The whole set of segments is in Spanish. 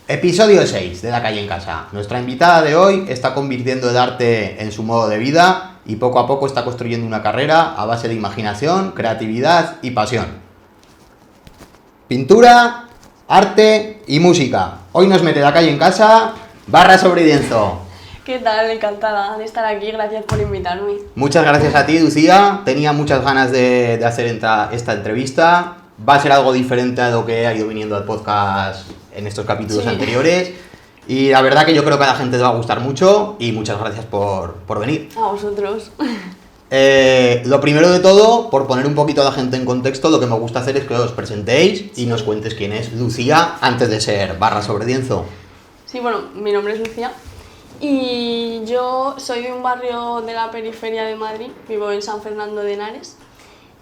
Episodio 6 de La Calle en Casa. Nuestra invitada de hoy está convirtiendo el arte en su modo de vida y poco a poco está construyendo una carrera a base de imaginación, creatividad y pasión. Pintura, arte y música. Hoy nos mete La Calle en Casa, Barra sobre lienzo. ¿Qué tal? Encantada de estar aquí, gracias por invitarme. Muchas gracias a ti, Lucía. Tenía muchas ganas de hacer esta entrevista. Va a ser algo diferente a lo que ha ido viniendo al podcast en estos capítulos anteriores. Y la verdad que yo creo que a la gente le va a gustar mucho y muchas gracias por venir. A vosotros. Lo primero de todo, por poner un poquito a la gente en contexto, lo que me gusta hacer es que os presentéis y nos cuentes quién es Lucía antes de ser Barra sobre lienzo. Sí, bueno, mi nombre es Lucía y yo soy de un barrio de la periferia de Madrid, vivo en San Fernando de Henares.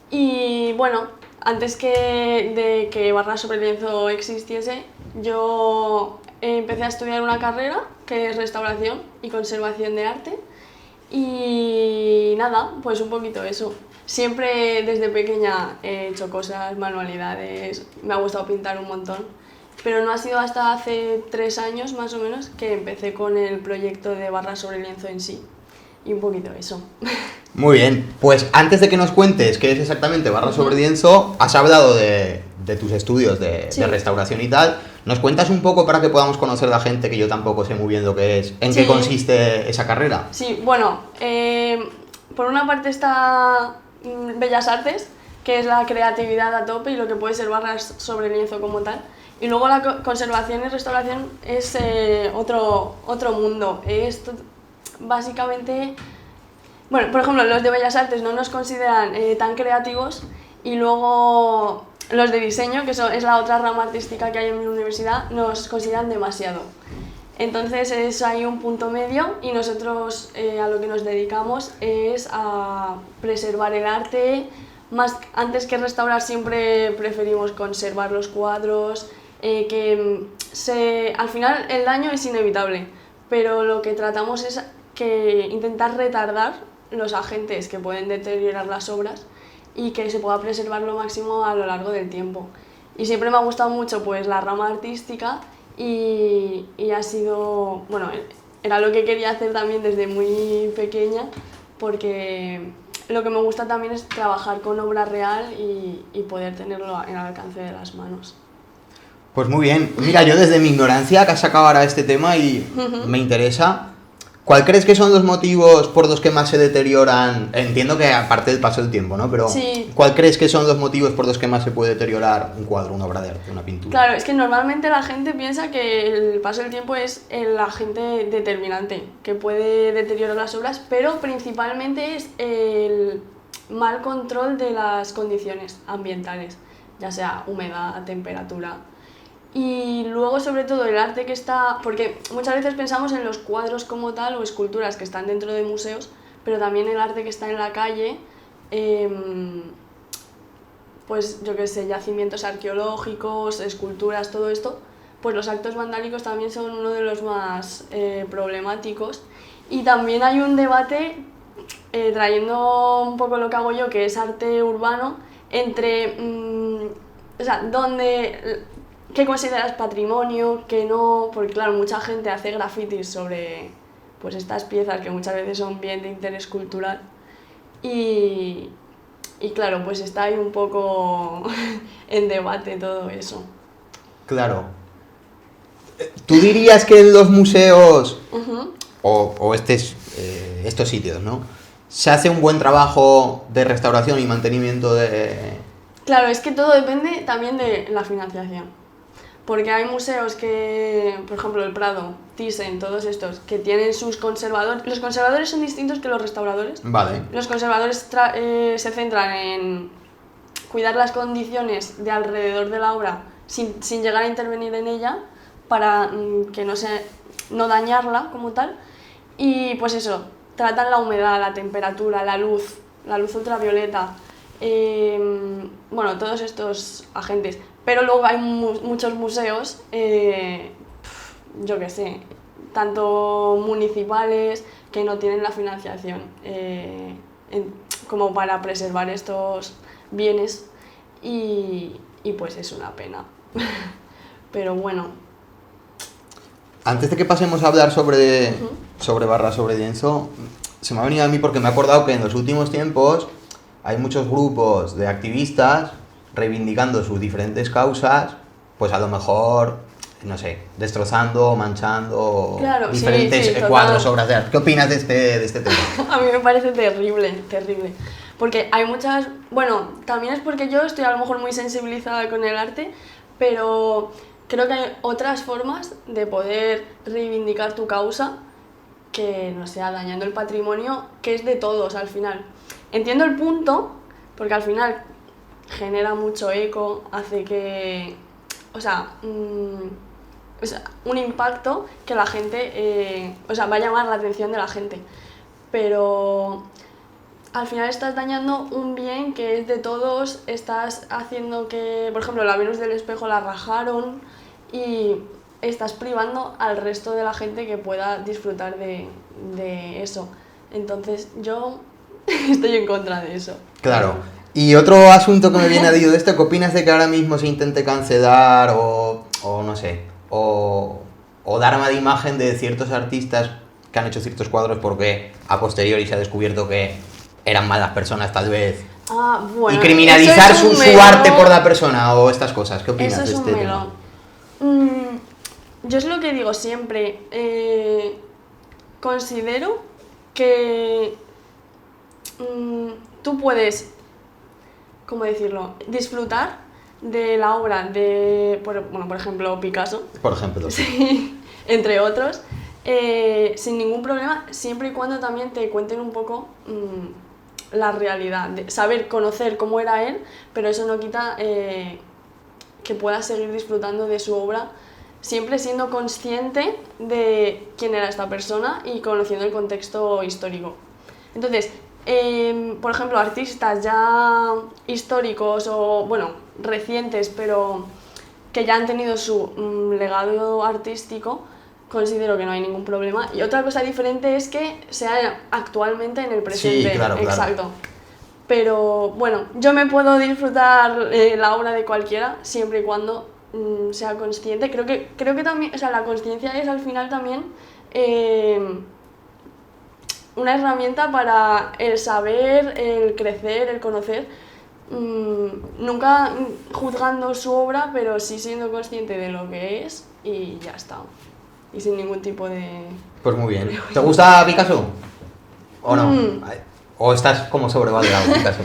Y bueno, antes de que Barra sobre lienzo existiese, yo empecé a estudiar una carrera que es restauración y conservación de arte. Y nada, pues un poquito eso. Siempre desde pequeña he hecho cosas, manualidades, me ha gustado pintar un montón. Pero no ha sido hasta hace 3 años más o menos que empecé con el proyecto de Barra sobre lienzo en sí. Y un poquito eso. Muy bien, pues antes de que nos cuentes qué es exactamente Barra sobre lienzo, has hablado de tus estudios de restauración y tal. ¿Nos cuentas un poco para que podamos conocer a la gente, que yo tampoco sé muy bien lo que es, en qué consiste esa carrera? Sí, bueno, por una parte está Bellas Artes, que es la creatividad a tope y lo que puede ser barras sobre lienzo como tal. Y luego la conservación y restauración es otro mundo. Básicamente, bueno, por ejemplo, los de Bellas Artes no nos consideran tan creativos y luego los de diseño, que es la otra rama artística que hay en mi universidad, nos consideran demasiado. Entonces es ahí un punto medio y nosotros a lo que nos dedicamos es a preservar el arte. Antes que restaurar siempre preferimos conservar los cuadros, al final el daño es inevitable, pero lo que tratamos es intentar retardar los agentes que pueden deteriorar las obras y que se pueda preservar lo máximo a lo largo del tiempo. Y siempre me ha gustado mucho pues la rama artística y ha sido, bueno, era lo que quería hacer también desde muy pequeña, porque lo que me gusta también es trabajar con obra real y poder tenerlo en el alcance de las manos. Pues muy bien. Mira, yo desde mi ignorancia que has sacado ahora este tema y me interesa, ¿cuál crees que son los motivos por los que más se deterioran? Entiendo que aparte del paso del tiempo, ¿no? Pero sí. ¿Cuál crees que son los motivos por los que más se puede deteriorar un cuadro, una obra de arte, una pintura? Claro, es que normalmente la gente piensa que el paso del tiempo es el agente determinante que puede deteriorar las obras, pero principalmente es el mal control de las condiciones ambientales, ya sea humedad, temperatura. Y luego, sobre todo, el arte que está... Porque muchas veces pensamos en los cuadros como tal o esculturas que están dentro de museos, pero también el arte que está en la calle, pues yo qué sé, yacimientos arqueológicos, esculturas, todo esto, pues los actos vandálicos también son uno de los más problemáticos. Y también hay un debate, trayendo un poco lo que hago yo, que es arte urbano, entre... o sea, ¿qué consideras patrimonio? ¿Qué no? Porque claro, mucha gente hace grafitis sobre pues, estas piezas que muchas veces son bien de interés cultural y claro, pues está ahí un poco en debate todo eso. Claro. ¿Tú dirías que en los museos o estos sitios, ¿no? se hace un buen trabajo de restauración y mantenimiento de...? Claro, es que todo depende también de la financiación. Porque hay museos que, por ejemplo, el Prado, Thyssen, todos estos, que tienen sus conservadores. Los conservadores son distintos que los restauradores. Vale. Los conservadores se centran en cuidar las condiciones de alrededor de la obra sin llegar a intervenir en ella para que no dañarla como tal. Y pues eso, tratan la humedad, la temperatura, la luz ultravioleta, bueno, todos estos agentes. Pero luego hay muchos museos yo qué sé, tanto municipales que no tienen la financiación como para preservar estos bienes y pues es una pena. Pero bueno. Antes de que pasemos a hablar sobre Barra Sobredenso, se me ha venido a mí porque me he acordado que en los últimos tiempos hay muchos grupos de activistas reivindicando sus diferentes causas, pues a lo mejor, no sé, destrozando, manchando diferentes cuadros, obras de arte. ¿Qué opinas de este tema? A mí me parece terrible, terrible. Porque hay muchas... Bueno, también es porque yo estoy a lo mejor muy sensibilizada con el arte, pero creo que hay otras formas de poder reivindicar tu causa que no sea dañando el patrimonio, que es de todos al final. Entiendo el punto, porque al final genera mucho eco, hace que... O sea, un impacto que la gente... va a llamar la atención de la gente. Pero al final estás dañando un bien que es de todos, estás haciendo que... Por ejemplo, la Venus del Espejo la rajaron y estás privando al resto de la gente que pueda disfrutar de eso. Entonces yo estoy en contra de eso. Claro. Y otro asunto que me viene a digo de esto, ¿qué opinas de que ahora mismo se intente cancelar o no sé, o dar mala imagen de ciertos artistas que han hecho ciertos cuadros porque a posteriori se ha descubierto que eran malas personas tal vez? Bueno, y criminalizar su arte por la persona o estas cosas? ¿Qué opinas de este tema? Yo es lo que digo siempre, considero que tú puedes, ¿cómo decirlo?, disfrutar de la obra de, por ejemplo, Picasso. Por ejemplo. Sí, entre otros, sin ningún problema, siempre y cuando también te cuenten un poco la realidad, de saber, conocer cómo era él, pero eso no quita que puedas seguir disfrutando de su obra, siempre siendo consciente de quién era esta persona y conociendo el contexto histórico. Entonces, por ejemplo, artistas ya históricos o, bueno, recientes, pero que ya han tenido su legado artístico, considero que no hay ningún problema. Y otra cosa diferente es que sea actualmente en el presente. Sí, claro, exacto. Claro. Pero bueno, yo me puedo disfrutar la obra de cualquiera siempre y cuando sea consciente. Creo que también, o sea, la consciencia es al final también una herramienta para el saber, el crecer, el conocer, nunca juzgando su obra, pero sí siendo consciente de lo que es y ya está. Y sin ningún tipo de... Pues muy bien. ¿Te gusta Picasso? ¿O no? ¿O estás como sobrevalorado Picasso?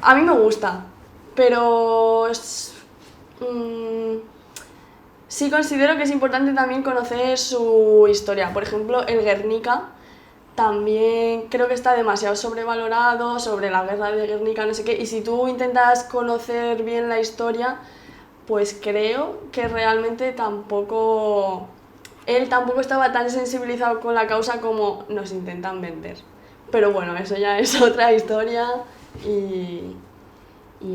A mí me gusta, pero sí considero que es importante también conocer su historia. Por ejemplo, el Guernica también creo que está demasiado sobrevalorado, sobre la guerra de Guernica, no sé qué, y si tú intentas conocer bien la historia, pues creo que realmente él tampoco estaba tan sensibilizado con la causa como nos intentan vender. Pero bueno, eso ya es otra historia y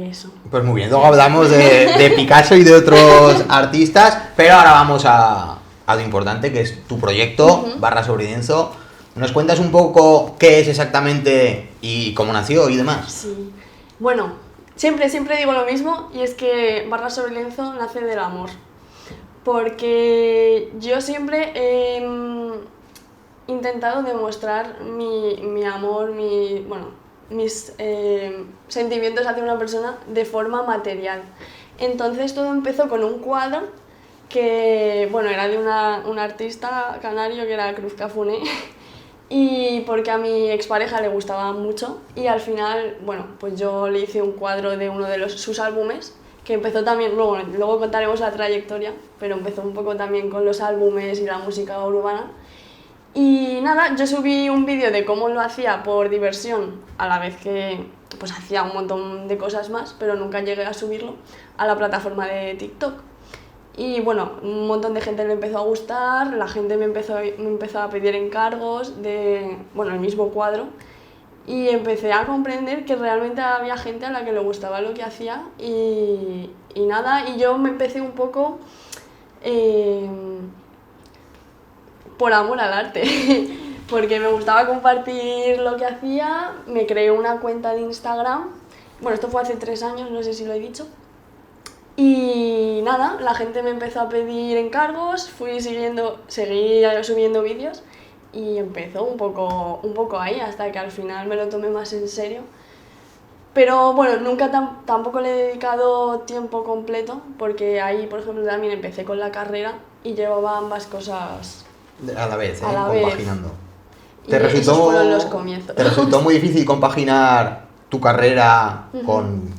eso. Pues muy bien, luego hablamos de Picasso y de otros artistas, pero ahora vamos a lo importante, que es tu proyecto, Barra Sobredenso. ¿Nos cuentas un poco qué es exactamente y cómo nació y demás? Sí, bueno, siempre digo lo mismo, y es que Barra Sobredenso nace del amor. Porque yo siempre he intentado demostrar mi amor, mis sentimientos hacia una persona de forma material. Entonces todo empezó con un cuadro que, bueno, era de un artista canario que era Cruz Cafuné, y porque a mi expareja le gustaba mucho, y al final, bueno, pues yo le hice un cuadro de uno de sus álbumes, que empezó también, luego contaremos la trayectoria, pero empezó un poco también con los álbumes y la música urbana. Y nada, yo subí un vídeo de cómo lo hacía por diversión, a la vez que pues hacía un montón de cosas más, pero nunca llegué a subirlo a la plataforma de TikTok. Y bueno, un montón de gente le empezó a gustar, la gente me empezó a pedir encargos de, bueno, el mismo cuadro, y empecé a comprender que realmente había gente a la que le gustaba lo que hacía y nada, y yo me empecé un poco eh, por amor al arte, porque me gustaba compartir lo que hacía, me creé una cuenta de Instagram, bueno, esto fue hace 3 años, no sé si lo he dicho, y nada, la gente me empezó a pedir encargos, seguí subiendo vídeos y empezó un poco ahí, hasta que al final me lo tomé más en serio. Pero bueno, nunca tampoco le he dedicado tiempo completo, porque ahí, por ejemplo, también empecé con la carrera y llevaba ambas cosas A la vez, a la vez. compaginando. Y esos fueron los comienzos. ¿Te resultó muy difícil compaginar tu carrera con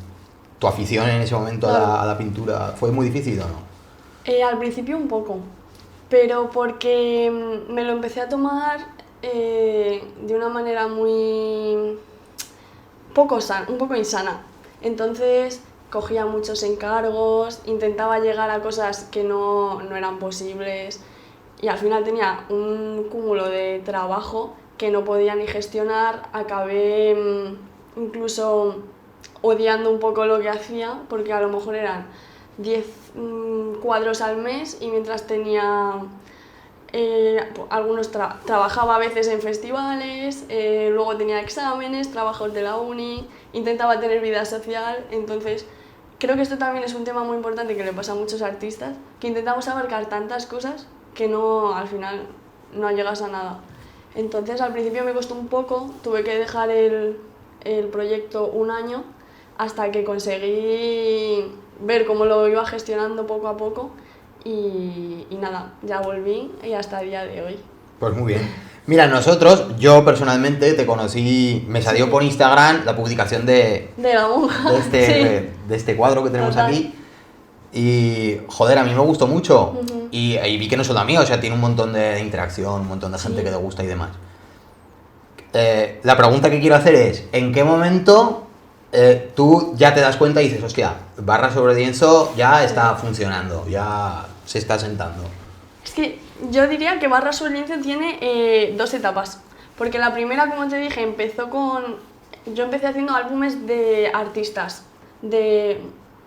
tu afición en ese momento Claro. a la pintura? ¿Fue muy difícil o no? Al principio un poco, pero porque me lo empecé a tomar de una manera un poco insana. Entonces cogía muchos encargos, intentaba llegar a cosas que no eran posibles y al final tenía un cúmulo de trabajo que no podía ni gestionar. Acabé incluso odiando un poco lo que hacía, porque a lo mejor eran 10 cuadros al mes y mientras tenía trabajaba a veces en festivales, luego tenía exámenes, trabajos de la uni, intentaba tener vida social. Entonces creo que esto también es un tema muy importante que le pasa a muchos artistas, que intentamos abarcar tantas cosas que al final no llegas a nada. Entonces al principio me costó un poco, tuve que dejar el proyecto un año hasta que conseguí ver cómo lo iba gestionando poco a poco y nada, ya volví y hasta el día de hoy. Pues muy bien. Mira, yo personalmente te conocí, me salió por Instagram la publicación de la monja, de este cuadro que tenemos total. aquí. Y, joder, a mí me gustó mucho. Y vi que no solo a mí, o sea, tiene un montón de interacción, un montón de gente que le gusta y demás. La pregunta que quiero hacer es, ¿en qué momento tú ya te das cuenta y dices, hostia, barra sobre lienzo ya está funcionando, ya se está sentando? Es que yo diría que Barra sobre lienzo tiene 2 etapas, porque la primera, como te dije, yo empecé haciendo álbumes de artistas, de,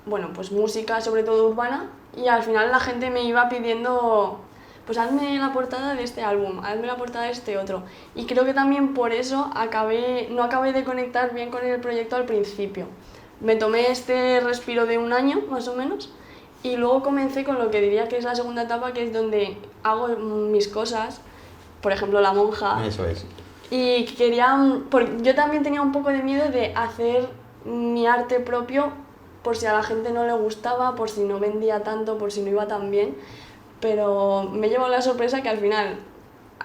bueno, pues música, sobre todo urbana, y al final la gente me iba pidiendo, pues hazme la portada de este álbum, hazme la portada de este otro. Y creo que también por eso no acabé de conectar bien con el proyecto al principio. Me tomé este respiro de un año, más o menos, y luego comencé con lo que diría que es la segunda etapa, que es donde hago mis cosas, por ejemplo La Monja. Eso es. Y porque yo también tenía un poco de miedo de hacer mi arte propio por si a la gente no le gustaba, por si no vendía tanto, por si no iba tan bien. Pero me llevo la sorpresa que al final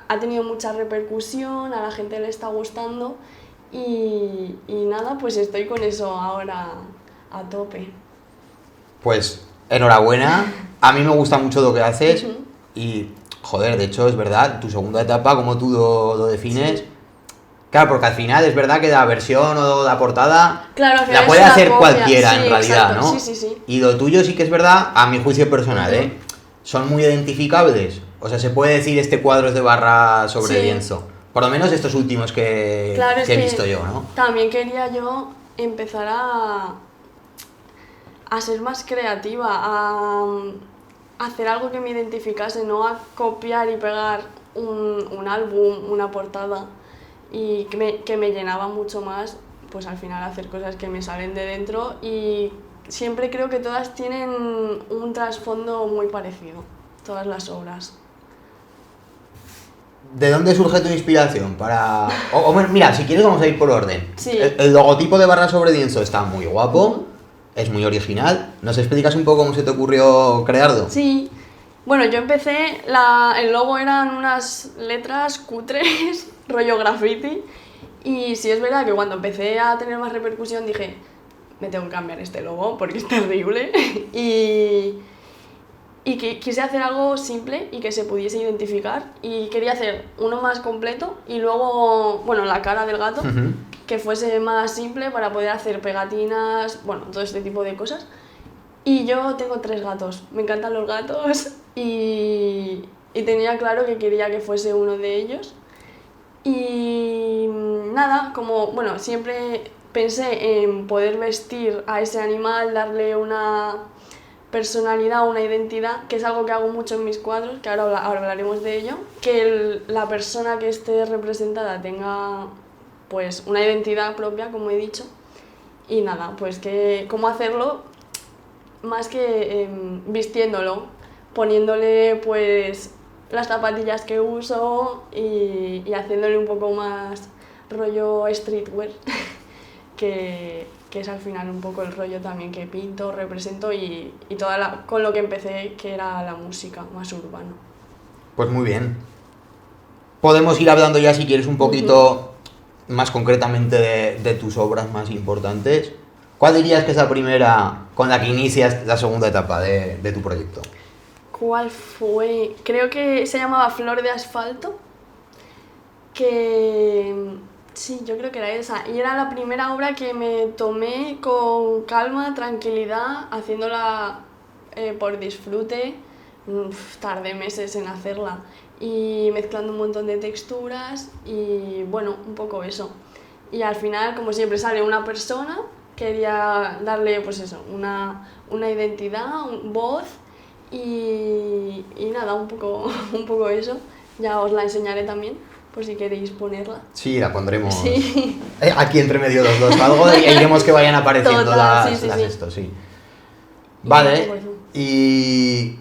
ha tenido mucha repercusión, a la gente le está gustando y nada, pues estoy con eso ahora a tope. Pues enhorabuena, a mí me gusta mucho lo que haces y, joder, de hecho es verdad, tu segunda etapa, como tú lo defines, claro, porque al final es verdad que la versión o la portada Claro, al final la puede es una hacer copia. cualquiera Sí, en realidad, exacto. ¿no? Sí. Y lo tuyo sí que es verdad, a mi juicio personal, son muy identificables, o sea, se puede decir este cuadro es de Barra sobre lienzo, por lo menos estos últimos que he visto yo, ¿no? También quería yo empezar a ser más creativa, a hacer algo que me identificase, no a copiar y pegar un álbum, una portada, y que me llenaba mucho más, pues al final hacer cosas que me salen de dentro, y siempre creo que todas tienen un trasfondo muy parecido, todas las obras. ¿De dónde surge tu inspiración para...? Bueno, mira, si quieres vamos a ir por orden. Sí. El logotipo de Barra sobre lienzo está muy guapo, es muy original. ¿Nos explicas un poco cómo se te ocurrió crearlo? Sí. Bueno, yo empecé, el logo eran unas letras cutres, rollo graffiti, y sí es verdad que cuando empecé a tener más repercusión dije, me tengo que cambiar este logo porque es terrible, y que quise hacer algo simple y que se pudiese identificar, y quería hacer uno más completo y luego, bueno, la cara del gato, que fuese más simple para poder hacer pegatinas, bueno, todo este tipo de cosas. Y yo tengo 3 gatos, me encantan los gatos y tenía claro que quería que fuese uno de ellos. Y nada, bueno, siempre pensé en poder vestir a ese animal, darle personalidad, una identidad, que es algo que hago mucho en mis cuadros, que ahora hablaremos de ello, que la persona que esté representada tenga pues una identidad propia, como he dicho, y nada, pues que cómo hacerlo, más que vistiéndolo, poniéndole pues las zapatillas que uso y haciéndole un poco más rollo streetwear, que es al final un poco el rollo también que pinto, represento y con lo que empecé, que era la música, más urbano. Pues muy bien. Podemos ir hablando ya, si quieres, un poquito más concretamente de tus obras más importantes. ¿Cuál dirías que es la primera con la que inicias la segunda etapa de tu proyecto? ¿Cuál fue? Creo que se llamaba Flor de Asfalto, que sí, yo creo que era esa. Y era la primera obra que me tomé con calma, tranquilidad, haciéndola por disfrute. Tardé meses en hacerla y mezclando un montón de texturas y bueno, un poco eso. Y al final, como siempre, sale una persona, quería darle pues eso, una identidad, voz y nada, un poco eso. Ya os la enseñaré también, por si queréis ponerla. Sí, la pondremos sí. Aquí entre medio los dos, algo e iremos que vayan apareciendo Total, las sí. esto, sí. Vale, y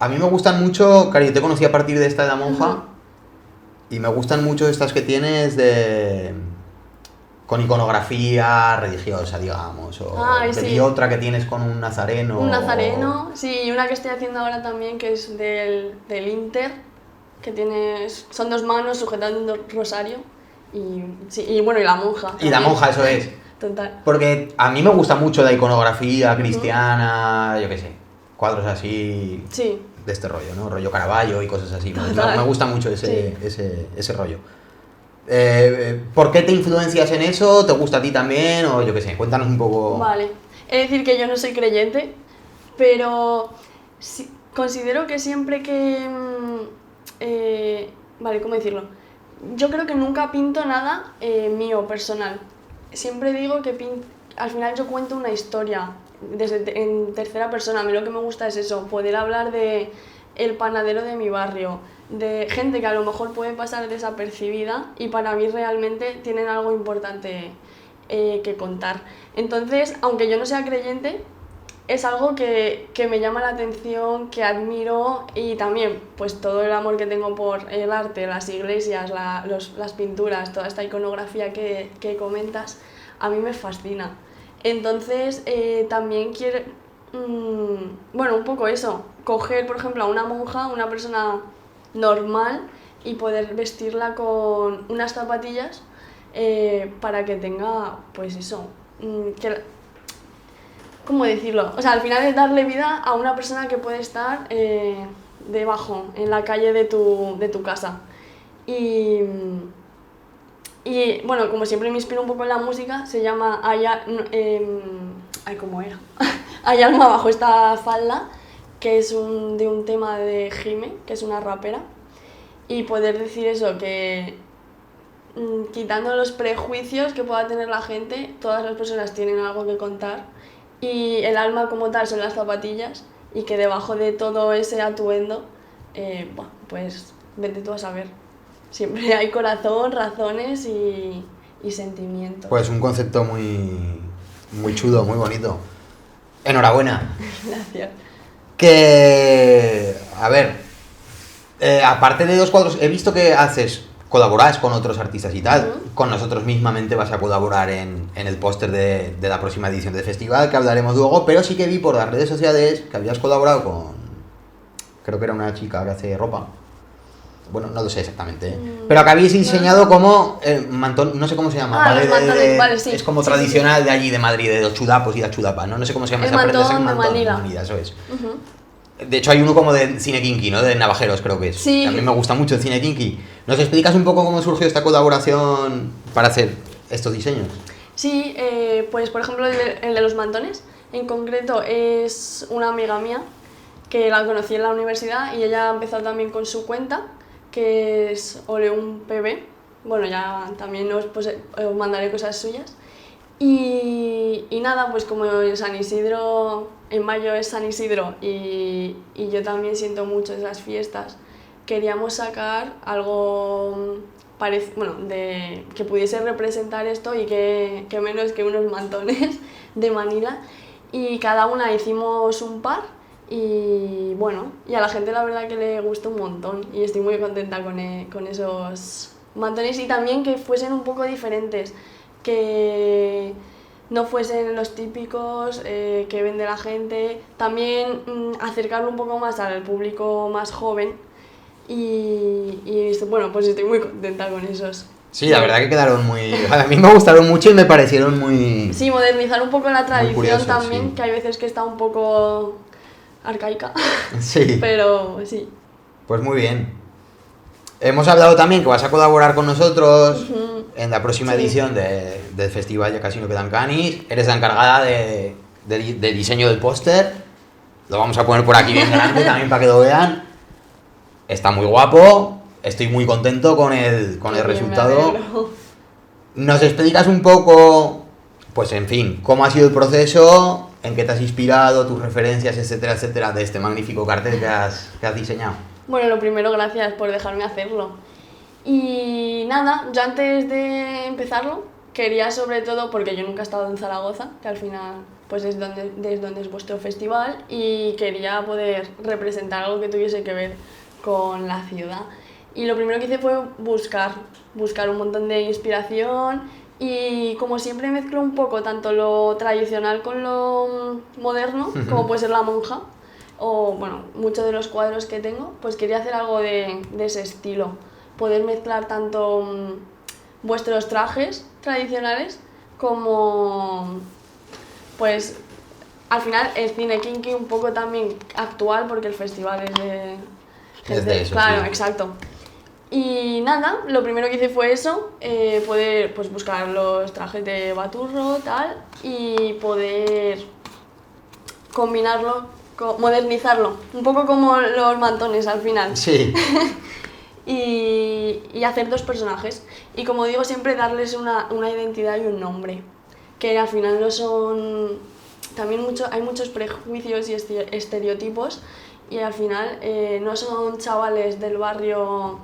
a mí me gustan mucho, claro, yo te conocí a partir de esta de La Monja, y me gustan mucho estas que tienes con iconografía religiosa, digamos, o vi otra que tienes con un nazareno. Un nazareno, sí, y una que estoy haciendo ahora también, que es del Inter, que son dos manos sujetando un rosario, y bueno, y la monja. También. Y la monja, eso es. Total. Porque a mí me gusta mucho la iconografía cristiana, yo qué sé, cuadros así de este rollo, ¿no? Rollo Caravaggio y cosas así. Me gusta mucho ese rollo. ¿Por qué te influencias en eso? ¿Te gusta a ti también? O yo qué sé, cuéntanos un poco. Vale, he de decir que yo no soy creyente, pero considero que siempre que... vale, ¿cómo decirlo? Yo creo que nunca pinto nada mío, personal. Siempre digo que al final yo cuento una historia en tercera persona. A mí lo que me gusta es eso, poder hablar de el panadero de mi barrio, de gente que a lo mejor puede pasar desapercibida y para mí realmente tienen algo importante que contar. Entonces, aunque yo no sea creyente, es algo que me llama la atención, que admiro, y también pues todo el amor que tengo por el arte, las iglesias, las pinturas, toda esta iconografía que comentas, a mí me fascina. Entonces también quiero, bueno, un poco eso, coger por ejemplo a una monja, una persona normal, y poder vestirla con unas zapatillas para que tenga, pues eso, ¿cómo decirlo? O sea, al final es darle vida a una persona que puede estar debajo, en la calle de tu casa. Y bueno, como siempre me inspiro un poco en la música, se llama ¿cómo era? Hay alma bajo esta falda, que es de un tema de Jime, que es una rapera. Y poder decir eso, que quitando los prejuicios que pueda tener la gente, todas las personas tienen algo que contar, y el alma como tal son las zapatillas, y que debajo de todo ese atuendo, pues vete tú a saber. Siempre hay corazón, razones y sentimientos. Pues un concepto muy, muy chulo, muy bonito. Enhorabuena. Gracias. Que, a ver, aparte de los cuadros, he visto que colaboras con otros artistas y tal. Con nosotros mismamente vas a colaborar en el póster de la próxima edición del festival, que hablaremos luego, pero sí que vi por las redes sociales que habías colaborado con, creo que era una chica que hace ropa. Bueno, no lo sé exactamente, pero que habéis diseñado como mantón, no sé cómo se llama, los mantones, vale, sí. Es como tradicional de allí, de Madrid, de los chudapos y las chudapas, ¿no? No sé cómo se llama esa prenda, es el mantón de Manila, eso es. De hecho hay uno como de cine kinky, ¿no? De navajeros creo que es. Sí. A mí me gusta mucho el cine kinky. ¿Nos explicas un poco cómo surgió esta colaboración para hacer estos diseños? Sí, pues por ejemplo el de los mantones, en concreto es una amiga mía que la conocí en la universidad y ella ha empezado también con su cuenta, que es Oleum PB. Bueno, ya también os mandaré cosas suyas. Y nada, pues como en San Isidro, en mayo es San Isidro y yo también siento mucho esas fiestas, queríamos sacar algo bueno, que pudiese representar esto y que menos que unos mantones de Manila. Y cada una hicimos un par y bueno, y a la gente la verdad que le gustó un montón y estoy muy contenta con esos mantones y también que fuesen un poco diferentes, que no fuesen los típicos que vende la gente, también acercarlo un poco más al público más joven y bueno, pues estoy muy contenta con esos. Sí, la verdad que quedaron muy... A mí me gustaron mucho y me parecieron muy... Sí, modernizar un poco la tradición curiosos, también, sí. que hay veces que está un poco arcaica, Sí, pero sí. pues muy bien. Hemos hablado también que vas a colaborar con nosotros en la próxima Sí. edición del Festival Ya Casi No Quedan Canis. Eres la encargada del diseño del póster. Lo vamos a poner por aquí bien grande también para que lo vean. Está muy guapo. Estoy muy contento con el Qué bien, resultado. me alegro. ¿Nos explicas un poco, pues en fin, cómo ha sido el proceso, en qué te has inspirado, tus referencias, etcétera, etcétera, de este magnífico cartel que has diseñado? Bueno, lo primero, gracias por dejarme hacerlo. Y nada, yo antes de empezarlo, quería sobre todo, porque yo nunca he estado en Zaragoza, que al final pues es donde es vuestro festival, y quería poder representar algo que tuviese que ver con la ciudad. Y lo primero que hice fue buscar un montón de inspiración y como siempre mezclo un poco tanto lo tradicional con lo moderno, como puede ser la monja, o bueno, muchos de los cuadros que tengo, pues quería hacer algo de ese estilo, poder mezclar tanto vuestros trajes tradicionales como pues al final el cine kinky un poco también actual porque el festival es de Es de eso, claro, sí. exacto. Y nada, lo primero que hice fue eso, poder pues, buscar los trajes de baturro, tal, y poder combinarlo, modernizarlo, un poco como los mantones al final. Sí, Y hacer dos personajes. Y como digo, siempre darles una identidad y un nombre, que al final no son... También hay muchos prejuicios y estereotipos y al final no son chavales del barrio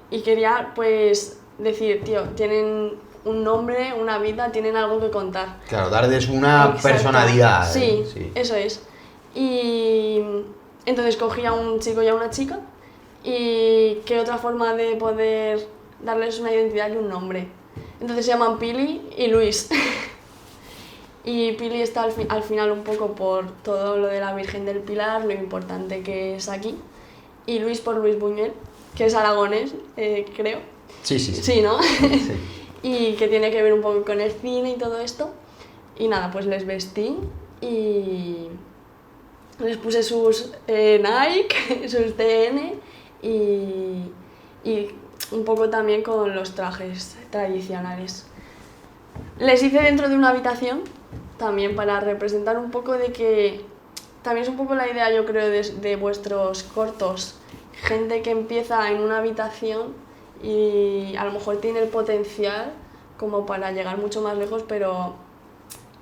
y quería pues decir, tío, tienen un nombre, una vida, tienen algo que contar. claro, darles una Exacto. personalidad. Sí, Sí. eso es. Y entonces cogí a un chico y a una chica y qué otra forma de poder darles una identidad y un nombre. Entonces se llaman Pili y Luis. Y Pili está al final un poco por todo lo de la Virgen del Pilar, lo importante que es aquí. Y Luis por Luis Buñuel, que es aragonés, creo. Sí, sí, sí. Sí, ¿no? Sí. Y que tiene que ver un poco con el cine y todo esto. Y nada, pues les vestí y les puse sus Nike, sus TN y un poco también con los trajes tradicionales. Les hice dentro de una habitación también para representar un poco de que también es un poco la idea yo creo de vuestros cortos, gente que empieza en una habitación y a lo mejor tiene el potencial como para llegar mucho más lejos, pero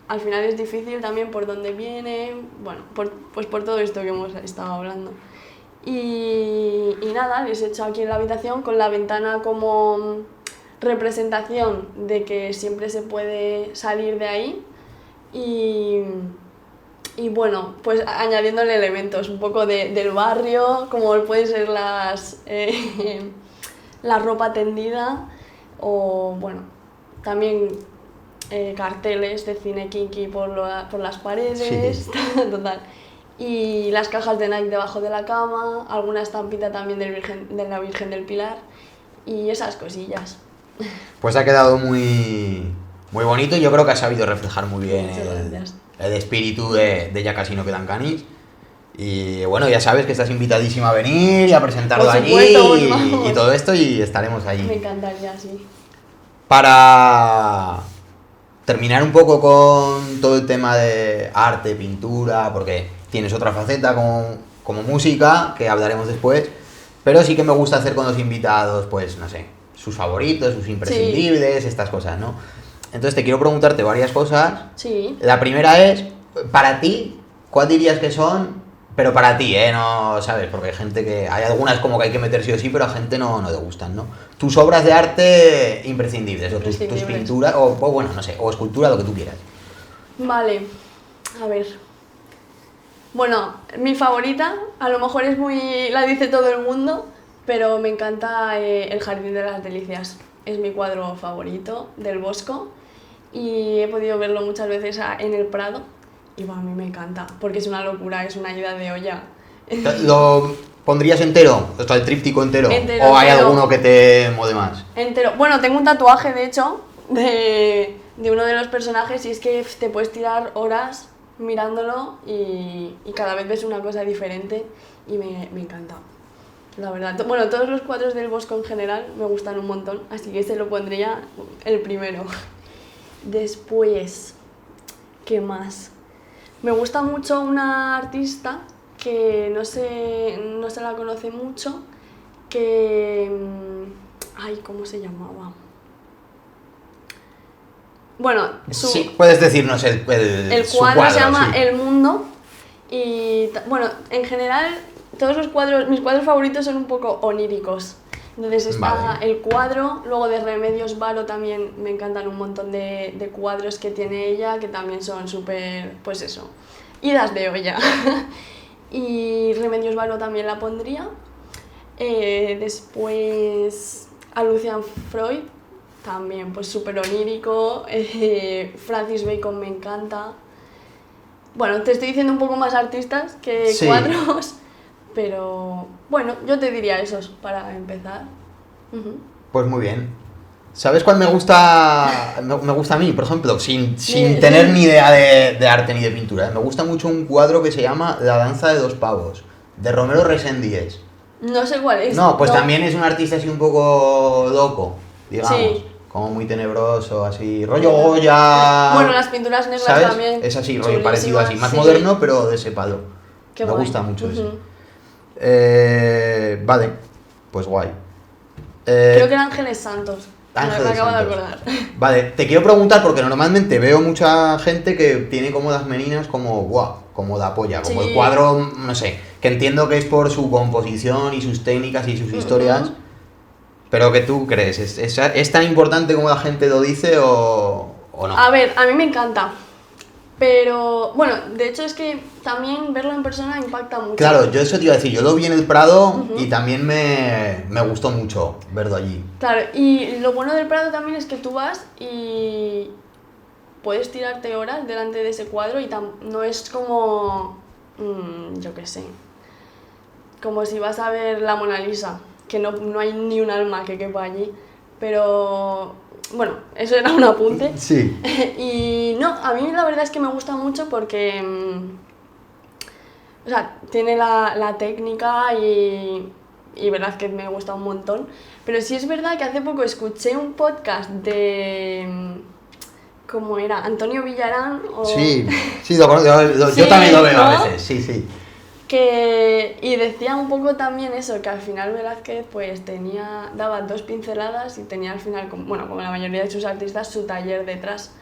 al final es difícil también por dónde viene, bueno, pues por todo esto que hemos estado hablando. Y nada, les he hecho aquí en la habitación con la ventana como representación de que siempre se puede salir de ahí y bueno, pues añadiéndole elementos un poco del barrio, como pueden ser la ropa tendida o bueno, también carteles de cine kinky por las paredes, Sí. total. Y las cajas de Nike debajo de la cama, alguna estampita también de la Virgen del Pilar y esas cosillas. Pues ha quedado muy, muy bonito y yo creo que ha sabido reflejar muy bien Muchas gracias. el espíritu de Ya Casi No Quedan Canis. Y bueno, ya sabes que estás invitadísima a venir y a presentarlo Por allí supuesto, vamos. y todo esto y estaremos allí. Me encantaría, sí. Para terminar un poco con todo el tema de arte, pintura, porque tienes otra faceta como música, que hablaremos después, pero sí que me gusta hacer con los invitados, pues no sé, sus favoritos, sus imprescindibles, estas cosas, ¿no? Entonces te quiero preguntarte varias cosas. Sí. La primera es, para ti, ¿cuál dirías que son? Pero para ti, no, ¿sabes? Porque hay gente que... Hay algunas como que hay que meter sí o sí, pero a gente no te gustan, ¿no? Tus obras de arte imprescindibles, o tus pinturas, o bueno, no sé, o escultura, lo que tú quieras. Vale, a ver. Bueno, mi favorita, a lo mejor es muy... la dice todo el mundo, pero me encanta El Jardín de las Delicias. Es mi cuadro favorito del Bosco y he podido verlo muchas veces en el Prado y bueno, a mí me encanta porque es una locura, es una ida de olla. ¿Lo pondrías entero? O sea, el tríptico entero. Entero, ¿O hay entero. alguno que te mode más? Entero. Bueno, tengo un tatuaje de hecho de uno de los personajes y es que te puedes tirar horas mirándolo y cada vez ves una cosa diferente y me encanta. La verdad, bueno, todos los cuadros del Bosco en general me gustan un montón, así que ese lo pondría el primero. Después, ¿qué más? Me gusta mucho una artista que no se la conoce mucho, que... Ay, ¿cómo se llamaba? Bueno, sí, puedes decirnos el cuadro se llama sí. El Mundo y, bueno, en general... Todos los cuadros, mis cuadros favoritos son un poco oníricos. Entonces está el cuadro, luego de Remedios Varo también me encantan un montón de cuadros que tiene ella, que también son súper, pues eso, idas de olla. Y Remedios Varo también la pondría. Después a Lucian Freud, también pues súper onírico. Francis Bacon me encanta. Bueno, te estoy diciendo un poco más artistas que cuadros. Pero bueno, yo te diría esos para empezar. Pues muy bien. ¿Sabes cuál me gusta? Me gusta a mí, por ejemplo, sin tener ni idea de arte ni de pintura. Me gusta mucho un cuadro que se llama La danza de dos pavos, de Romero Reséndiz. No sé cuál es. No, pues también es un artista así un poco loco, digamos. Sí. Como muy tenebroso, así, rollo Goya. Bueno, las pinturas negras ¿sabes? también. Es así, rollo parecido así, más moderno, pero de ese palo. Qué me guay. gusta mucho ese. Vale, pues guay. Creo que era Ángeles Santos. Me acabo de acordar. Vale, te quiero preguntar porque normalmente veo mucha gente que tiene como las meninas como guau, como la polla, como el cuadro, no sé, que entiendo que es por su composición y sus técnicas y sus historias, pero ¿qué tú crees? ¿Es tan importante como la gente lo dice o no? A ver, a mí me encanta. Pero, bueno, de hecho es que también verlo en persona impacta mucho. Claro, yo eso te iba a decir, yo lo vi en el Prado y también me gustó mucho verlo allí. Claro, y lo bueno del Prado también es que tú vas y puedes tirarte horas delante de ese cuadro y no es como, yo qué sé, como si vas a ver la Mona Lisa, que no hay ni un alma que quepa allí, pero... Bueno, eso era un apunte. Sí. Y no, a mí la verdad es que me gusta mucho porque, o sea, tiene la técnica y verdad que me gusta un montón. Pero sí es verdad que hace poco escuché un podcast de, ¿cómo era? Antonio Villarán o... Sí, lo conozco, yo también lo veo, ¿no? A veces, sí. Y decía un poco también eso, que al final Velázquez pues daba 2 pinceladas y tenía al final, bueno, como la mayoría de sus artistas, su taller detrás.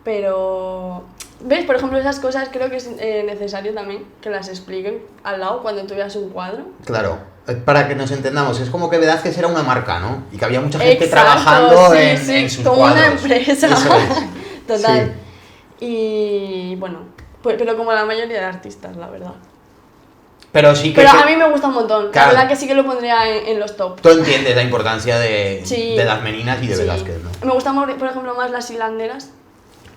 Pero, ¿ves? Por ejemplo, esas cosas creo que es necesario también que las expliquen al lado cuando tú veas un cuadro. Claro, para que nos entendamos, es como que Velázquez era una marca, ¿no? Y que había mucha gente Exacto, trabajando sí, en sus como cuadros. Una empresa. Eso es. Total. Sí. Y bueno, pues, pero como la mayoría de artistas, la verdad. Pero sí que... Pero a mí me gusta un montón. Claro. La verdad que sí que lo pondría en los top. Tú entiendes la importancia de las meninas y de sí. Velázquez, ¿no? Me gustan, por ejemplo, más las hilanderas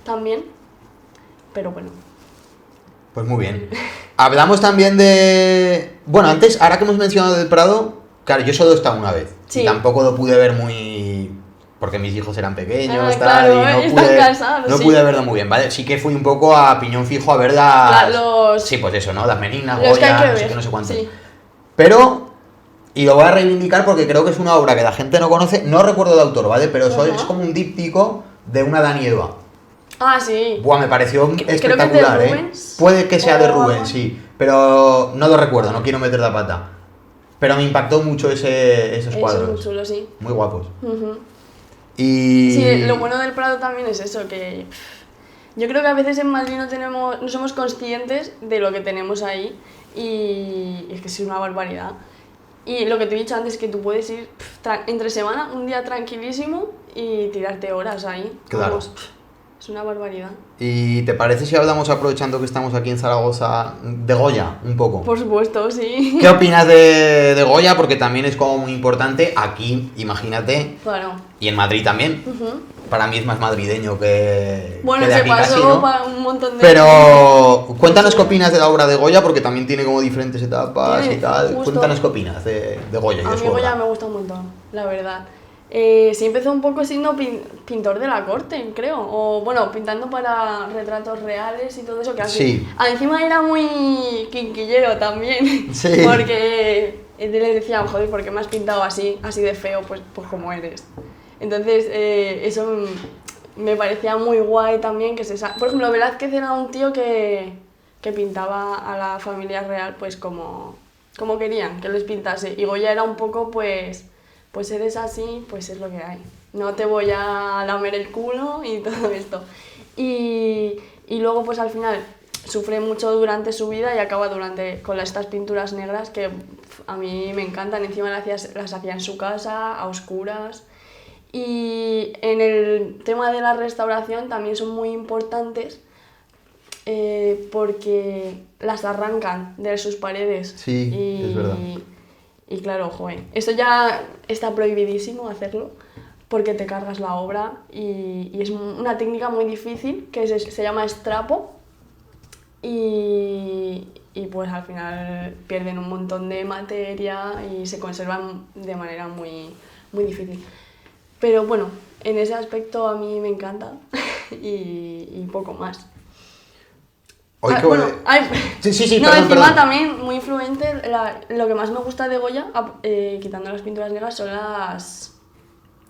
también. Pero bueno. Pues muy bien. Hablamos también de... Bueno, antes, ahora que hemos mencionado del Prado, claro, yo solo he estado una vez. Sí. Y tampoco lo pude ver muy... Porque mis hijos eran pequeños, claro, y no pude verlo muy bien, ¿vale? Sí que fui un poco a piñón fijo a ver sí, pues eso, ¿no? Las meninas, Goya, no sé qué, no sé cuánto. Sí. Pero, y lo voy a reivindicar porque creo que es una obra que la gente no conoce, no recuerdo el autor, ¿vale? Pero es como un díptico de una Adán y Eva. Ah, sí. Buah, me pareció espectacular, creo que es de Rubens. Puede que sea de Rubens, sí. Pero no lo recuerdo, no quiero meter la pata. Pero me impactó mucho esos Eso es cuadros. muy chulo, sí. Muy guapos. Ujú. Y... Sí, lo bueno del Prado también es eso, que yo creo que a veces en Madrid no somos conscientes de lo que tenemos ahí y es que es una barbaridad. Y lo que te he dicho antes, que tú puedes ir entre semana, un día tranquilísimo y tirarte horas ahí. Claro. Vamos, es una barbaridad. ¿Y te parece si hablamos, aprovechando que estamos aquí en Zaragoza, de Goya un poco? Por supuesto, sí. ¿Qué opinas de Goya? Porque también es como muy importante aquí, imagínate, Claro. y en Madrid también. Ujú. Para mí es más madrileño que Bueno, de se aquí pasó casi, ¿no? para un montón de... Pero cuéntanos qué opinas de la obra de Goya, porque también tiene como diferentes etapas Tiene y tal. justo- Cuéntanos qué opinas de Goya y A de mí su Goya obra. me gusta un montón, la verdad. Sí empezó un poco siendo pintor de la corte, creo. O bueno, pintando para retratos reales y todo eso que hace. Sí. Encima era muy quinquillero también. Sí. Porque le decían, joder, ¿por qué me has pintado así de feo? Pues como eres. Entonces, eso me parecía muy guay también. Por ejemplo, Velázquez era un tío que pintaba a la familia real pues como querían que les pintase. Y Goya era un poco pues eres así, pues es lo que hay. No te voy a lamer el culo y todo esto. Y luego pues al final sufre mucho durante su vida y acaba con estas pinturas negras que a mí me encantan. Encima las hacía en su casa, a oscuras. Y en el tema de la restauración también son muy importantes porque las arrancan de sus paredes. Sí, es verdad. Y claro, joder, esto ya está prohibidísimo hacerlo porque te cargas la obra y es una técnica muy difícil que se llama estrapo y pues al final pierden un montón de materia y se conservan de manera muy, muy difícil. Pero bueno, en ese aspecto a mí me encanta y poco más. Hoy que Bueno, sí, no, perdón, encima perdón. también muy influente, lo que más me gusta de Goya, quitando las pinturas negras, son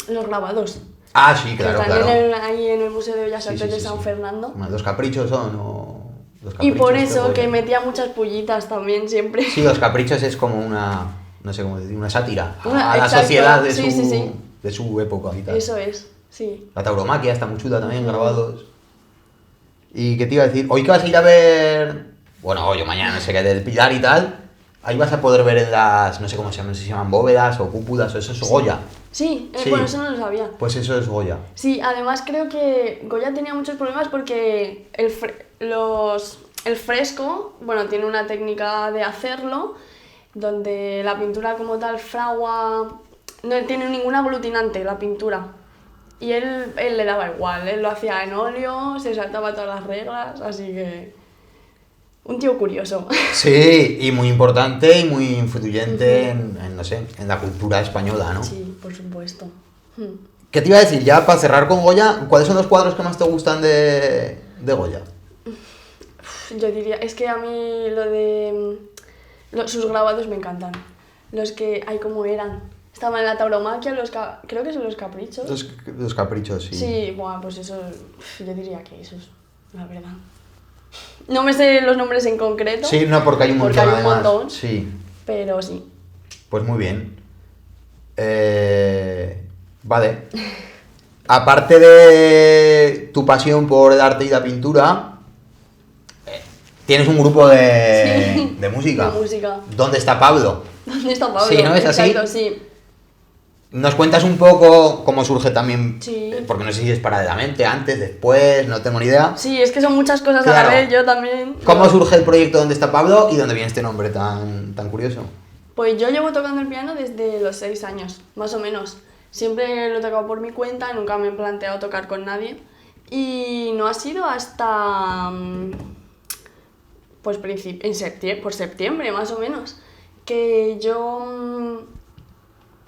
los grabados. Ah, sí, Que claro, están claro. ahí en el Museo de Bellas Sí, Artes sí, de sí, San sí. Fernando. Los caprichos son, o... Los Y por caprichos de eso que Goya. metía muchas pullitas también siempre. Sí, los caprichos es como una, no sé cómo decir, una sátira a la Exacto, sociedad sí, sí. de su época y tal. Eso es, sí. La tauromaquia está muy chula también, grabados. ¿Y qué te iba a decir? Hoy que vas a ir a ver, bueno, hoy o mañana, no sé qué, del Pilar y tal, ahí vas a poder ver en las, no sé cómo se llaman, no sé si se llaman bóvedas o cúpulas o eso es Goya. Sí, Sí. bueno, eso no lo sabía. Pues eso es Goya. Sí, además creo que Goya tenía muchos problemas porque el fresco, bueno, tiene una técnica de hacerlo, donde la pintura como tal fragua, no tiene ningún aglutinante la pintura. Y él le daba igual, él lo hacía en óleo, se saltaba todas las reglas, así que... Un tío curioso. Sí, y muy importante y muy influyente no sé, en la cultura española, ¿no? Sí, por supuesto. ¿Qué te iba a decir? Ya para cerrar con Goya, ¿cuáles son los cuadros que más te gustan de Goya? Yo diría, es que a mí sus grabados me encantan. Los que, ay, ¿cómo eran? Estaban en la tauromaquia, creo que son los caprichos. Los caprichos, sí. Sí, bueno, pues eso, yo diría que esos, la verdad. No me sé los nombres en concreto. Sí, no, porque hay un montón. Porque hay un además. montón. Sí, Pero sí. pues muy bien. Vale. Aparte de tu pasión por el arte y la pintura, tienes un grupo de música. De música. ¿Dónde está Pablo? ¿Dónde está Pablo? Sí, ¿no es así? Exacto, sí. ¿Nos cuentas un poco cómo surge también? Sí. Porque no sé si es paralelamente, antes, después, no tengo ni idea. Sí, es que son muchas cosas a Claro. la vez, yo también. ¿Cómo surge el proyecto ¿Dónde está Pablo? ¿Y dónde viene este nombre tan curioso? Pues yo llevo tocando el piano desde los 6 años, más o menos. Siempre lo he tocado por mi cuenta, nunca me he planteado tocar con nadie. Y no ha sido hasta pues por septiembre más o menos, que yo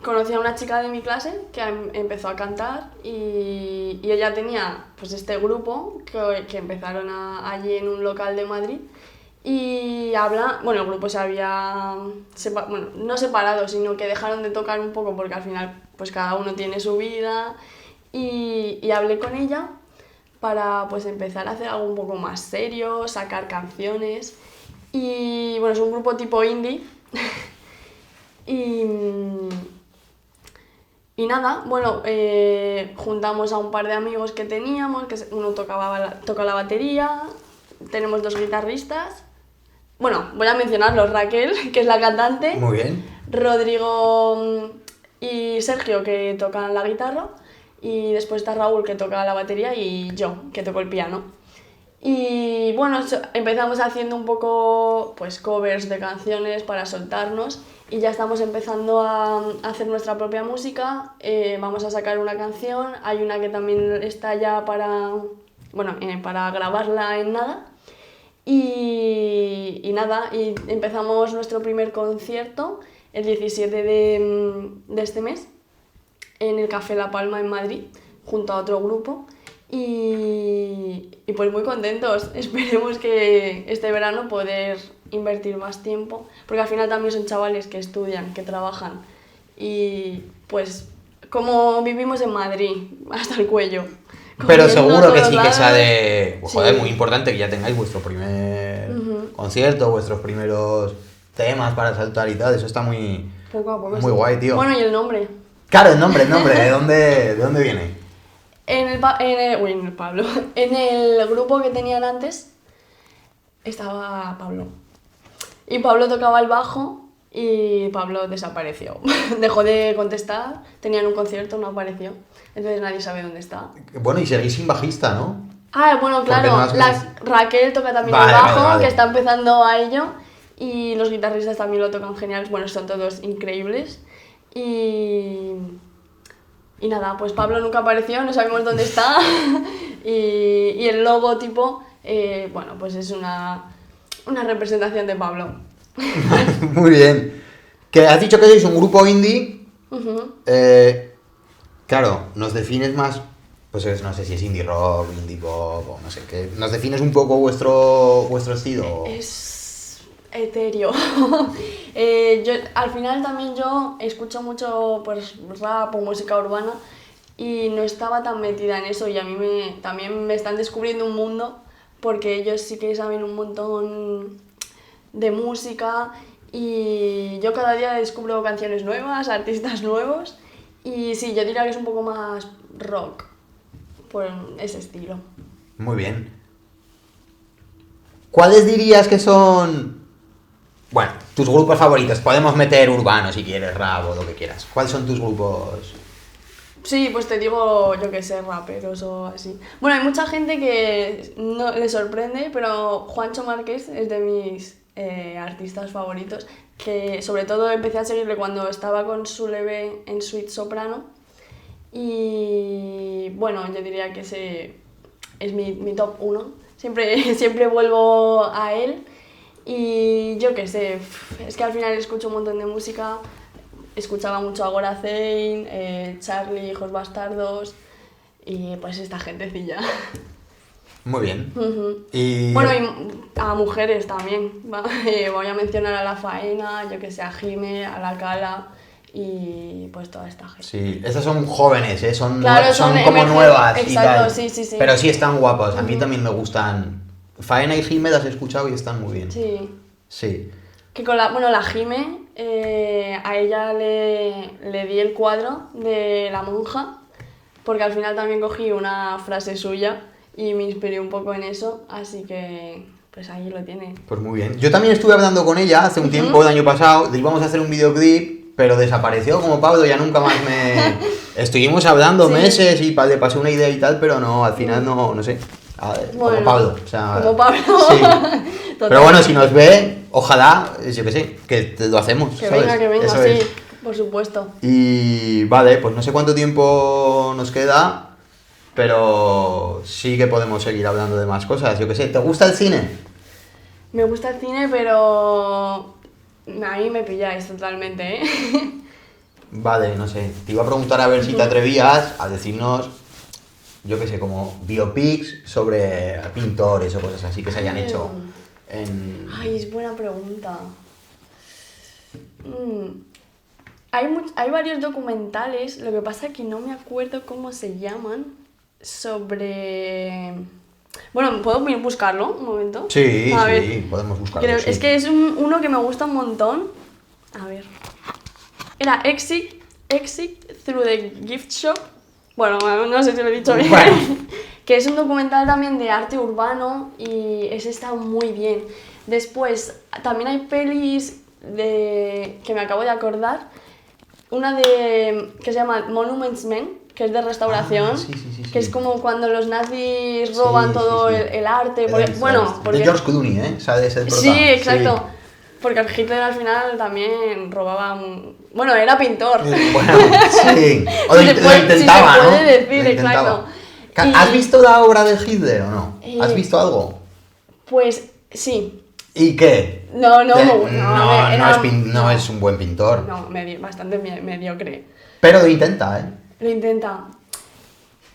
conocí a una chica de mi clase que empezó a cantar y ella tenía pues este grupo que empezaron allí en un local de Madrid. Y el grupo se había no separado, sino que dejaron de tocar un poco porque al final pues cada uno tiene su vida y hablé con ella para pues empezar a hacer algo un poco más serio, sacar canciones y bueno, es un grupo tipo indie Y, y nada, bueno, juntamos a un par de amigos que teníamos, que uno toca la batería, tenemos 2 guitarristas. Bueno, voy a mencionarlos, Raquel, que es la cantante. Muy bien. Rodrigo y Sergio, que tocan la guitarra. Y después está Raúl, que toca la batería, y yo, que toco el piano. Y bueno, empezamos haciendo un poco pues covers de canciones para soltarnos y ya estamos empezando a hacer nuestra propia música. Vamos a sacar una canción, hay una que también está ya para grabarla en nada. Y nada, y empezamos nuestro primer concierto el 17 de este mes en el Café La Palma en Madrid, junto a otro grupo. Y pues muy contentos, esperemos que este verano poder invertir más tiempo, porque al final también son chavales que estudian, que trabajan, y pues como vivimos en Madrid, hasta el cuello. Pero comiendo seguro que todos sí que sea lados. de... Joder, Sí. muy importante que ya tengáis vuestro primer concierto, vuestros primeros temas para saltar y tal, eso está muy... Poco a poco. Muy sí. guay, tío. Bueno, y el nombre. Claro, el nombre, ¿de dónde viene? En el Pablo. En el grupo que tenían antes estaba Pablo. Y Pablo tocaba el bajo y Pablo desapareció. Dejó de contestar, tenían un concierto, no apareció. Entonces nadie sabe dónde está. Bueno, y seguís sin bajista, ¿no? Ah, bueno, Porque claro, no has- Raquel toca también Vale, el bajo, vale. que está empezando a ello. Y los guitarristas también lo tocan genial. Bueno, son todos increíbles. Y nada, pues Pablo nunca apareció, no sabemos dónde está. y el logotipo, bueno, pues es una representación de Pablo. Muy bien. Que has dicho que sois un grupo indie. Ujú. Claro, nos defines más, pues no sé si es indie rock, indie pop, o no sé qué. ¿Nos defines un poco vuestro estilo? Es etéreo. Al final también yo escucho mucho pues, rap o música urbana y no estaba tan metida en eso y a mí también me están descubriendo un mundo porque ellos sí que saben un montón de música y yo cada día descubro canciones nuevas, artistas nuevos y sí, yo diría que es un poco más rock, por ese estilo. Muy bien. ¿Cuáles dirías que son, bueno, tus grupos favoritos? Podemos meter urbano si quieres, rap o lo que quieras. ¿Cuáles son tus grupos? Sí, pues te digo, yo que sé, raperos o así. Bueno, hay mucha gente que no le sorprende, pero Juancho Márquez es de mis artistas favoritos, que sobre todo empecé a seguirle cuando estaba con su leve en Sweet Soprano. Y bueno, yo diría que ese es mi top 1. Siempre vuelvo a él. Y yo qué sé, es que al final escucho un montón de música. Escuchaba mucho a Gora Zane, Charlie, Hijos Bastardos y pues esta gentecilla. Muy bien. Ujú. Y... Bueno, y a mujeres también. Voy a mencionar a La Faena, yo que sé, a Jime, a La Cala y pues toda esta gente. Sí, estas son jóvenes, ¿eh? Son Claro, son son como emergen- nuevas y exacto, tal. sí, sí, sí. Pero sí están guapas, a mí también me gustan. Faena y Jime las he escuchado y están muy bien. Sí. Sí. Que con la Jime, a ella le di el cuadro de la monja, porque al final también cogí una frase suya y me inspiré un poco en eso, así que pues ahí lo tiene. Pues muy bien. Yo también estuve hablando con ella hace un tiempo, el año pasado, íbamos a hacer un videoclip, pero desapareció como Pablo, ya nunca más me... Estuvimos hablando Sí. meses y le pasé una idea y tal, pero no, al final no sé. A ver, como Bueno, Pablo. O sea, como Pablo. Sí. Total. Pero bueno, si nos ve, ojalá, yo qué sé, que lo hacemos. Que ¿sabes? venga, Eso sí, es. por supuesto. Y vale, pues no sé cuánto tiempo nos queda, pero sí que podemos seguir hablando de más cosas. Yo qué sé, ¿te gusta el cine? Me gusta el cine, pero a mí me pilláis totalmente, ¿eh? Vale, no sé. Te iba a preguntar a ver si te atrevías a decirnos, yo qué sé, como biopics sobre pintores o cosas así que se hayan hecho en... Ay, es buena pregunta. Hay varios documentales, lo que pasa es que no me acuerdo cómo se llaman, sobre... Bueno, ¿puedo buscarlo un momento? Sí, A sí, ver. podemos buscarlo. Creo- sí. Es que es uno que me gusta un montón. A ver. Era Exit Through the Gift Shop. Bueno, no sé si lo he dicho bien. Bueno. Que es un documental también de arte urbano y ese está muy bien. Después, también hay pelis que me acabo de acordar. Una que se llama Monuments Men, que es de restauración, Sí. que es como cuando los nazis roban todo el arte. Porque, de George Clooney, ¿eh? Sale ese prota. Sí, exacto. Sí. Porque Hitler al final también robaba Bueno, era pintor. Bueno, sí. O lo intentaba, si se puede ¿no? decir, exacto. ¿Has visto la obra de Hitler o no? ¿Has visto algo? Pues sí. ¿Y qué? No es un buen pintor. No, bastante mediocre. Pero lo intenta, ¿eh? Lo intenta.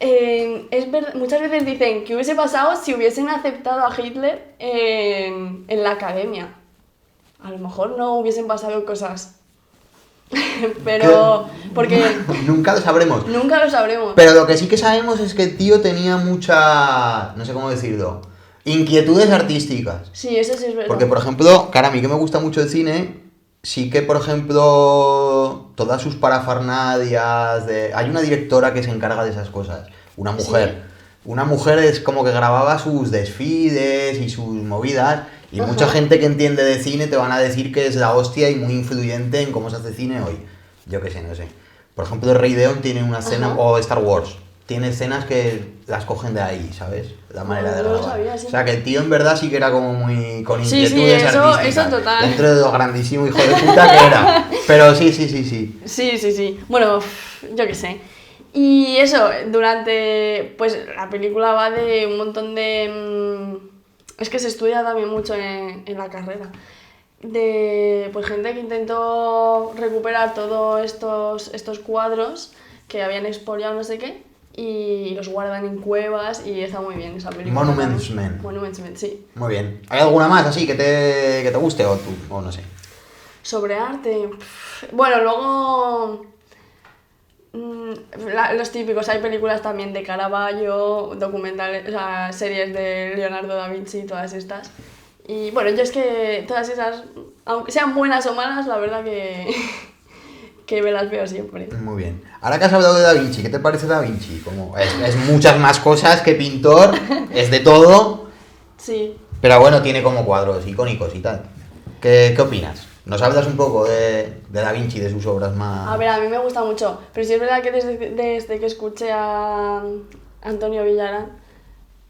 Es verdad, muchas veces dicen que hubiese pasado si hubiesen aceptado a Hitler en la academia. A lo mejor no hubiesen pasado cosas. Pero... porque... Nunca lo sabremos. Nunca lo sabremos. Pero lo que sí que sabemos es que el tío tenía mucha... no sé cómo decirlo... inquietudes artísticas. Sí, eso sí es verdad. Porque, por ejemplo, cara, a mí que me gusta mucho el cine, sí que, por ejemplo, todas sus parafernalias hay una directora que se encarga de esas cosas, una mujer. ¿Sí? Una mujer es como que grababa sus desfiles y sus movidas, y mucha gente que entiende de cine te van a decir que es la hostia y muy influyente en cómo se hace cine hoy. Yo qué sé, no sé. Por ejemplo, El Rey León tiene una escena, o Star Wars, tiene escenas que las cogen de ahí, ¿sabes? La manera de grabar. Sabía, sí. O sea, que el tío en verdad sí que era como muy... con inquietudes artísticas. Eso total. Dentro de lo grandísimo hijo de puta que era. Pero sí. Sí. Bueno, yo qué sé. Y eso, pues la película va de un montón de... es que se estudia también mucho en la carrera. De pues gente que intentó recuperar todos estos cuadros que habían expoliado no sé qué y los guardan en cuevas y está muy bien esa película. Monuments Men, sí. Muy bien. ¿Hay alguna más así que te guste o no sé? Sobre arte... Bueno, luego... los típicos, hay películas también de Caravaggio, documentales, o sea, series de Leonardo da Vinci, todas estas. Y bueno, yo es que todas esas, aunque sean buenas o malas, la verdad que me las veo siempre. Muy bien. Ahora que has hablado de Da Vinci, ¿qué te parece Da Vinci? Como es muchas más cosas que pintor, es de todo. Sí. Pero bueno, tiene como cuadros icónicos y tal. ¿Qué opinas? ¿Nos hablas un poco de Da Vinci, de sus obras más...? A ver, a mí me gusta mucho, pero sí es verdad que desde que escuché a Antonio Villarán,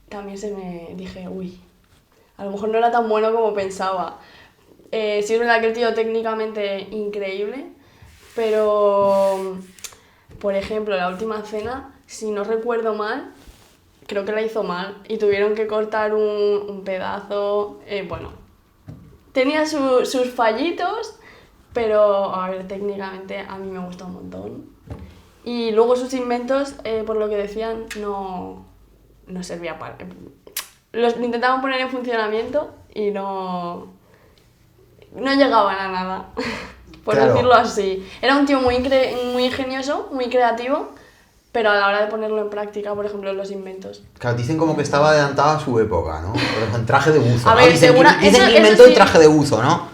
también dije, uy, a lo mejor no era tan bueno como pensaba. Sí es verdad que el tío técnicamente increíble, pero, por ejemplo, La Última Cena, si no recuerdo mal, creo que la hizo mal y tuvieron que cortar un pedazo, bueno... Tenía sus fallitos, pero a ver, técnicamente a mí me gusta un montón. Y luego sus inventos, por lo que decían, no servía para... Los intentaban poner en funcionamiento y no llegaban a nada, por decirlo así. Era un tío muy ingenioso, muy creativo, pero a la hora de ponerlo en práctica, por ejemplo, los inventos. Claro, dicen como que estaba adelantado a su época, ¿no? Por ejemplo, en traje de buzo, a ¿no? ver, Dicen que inventó el traje de buzo, ¿no?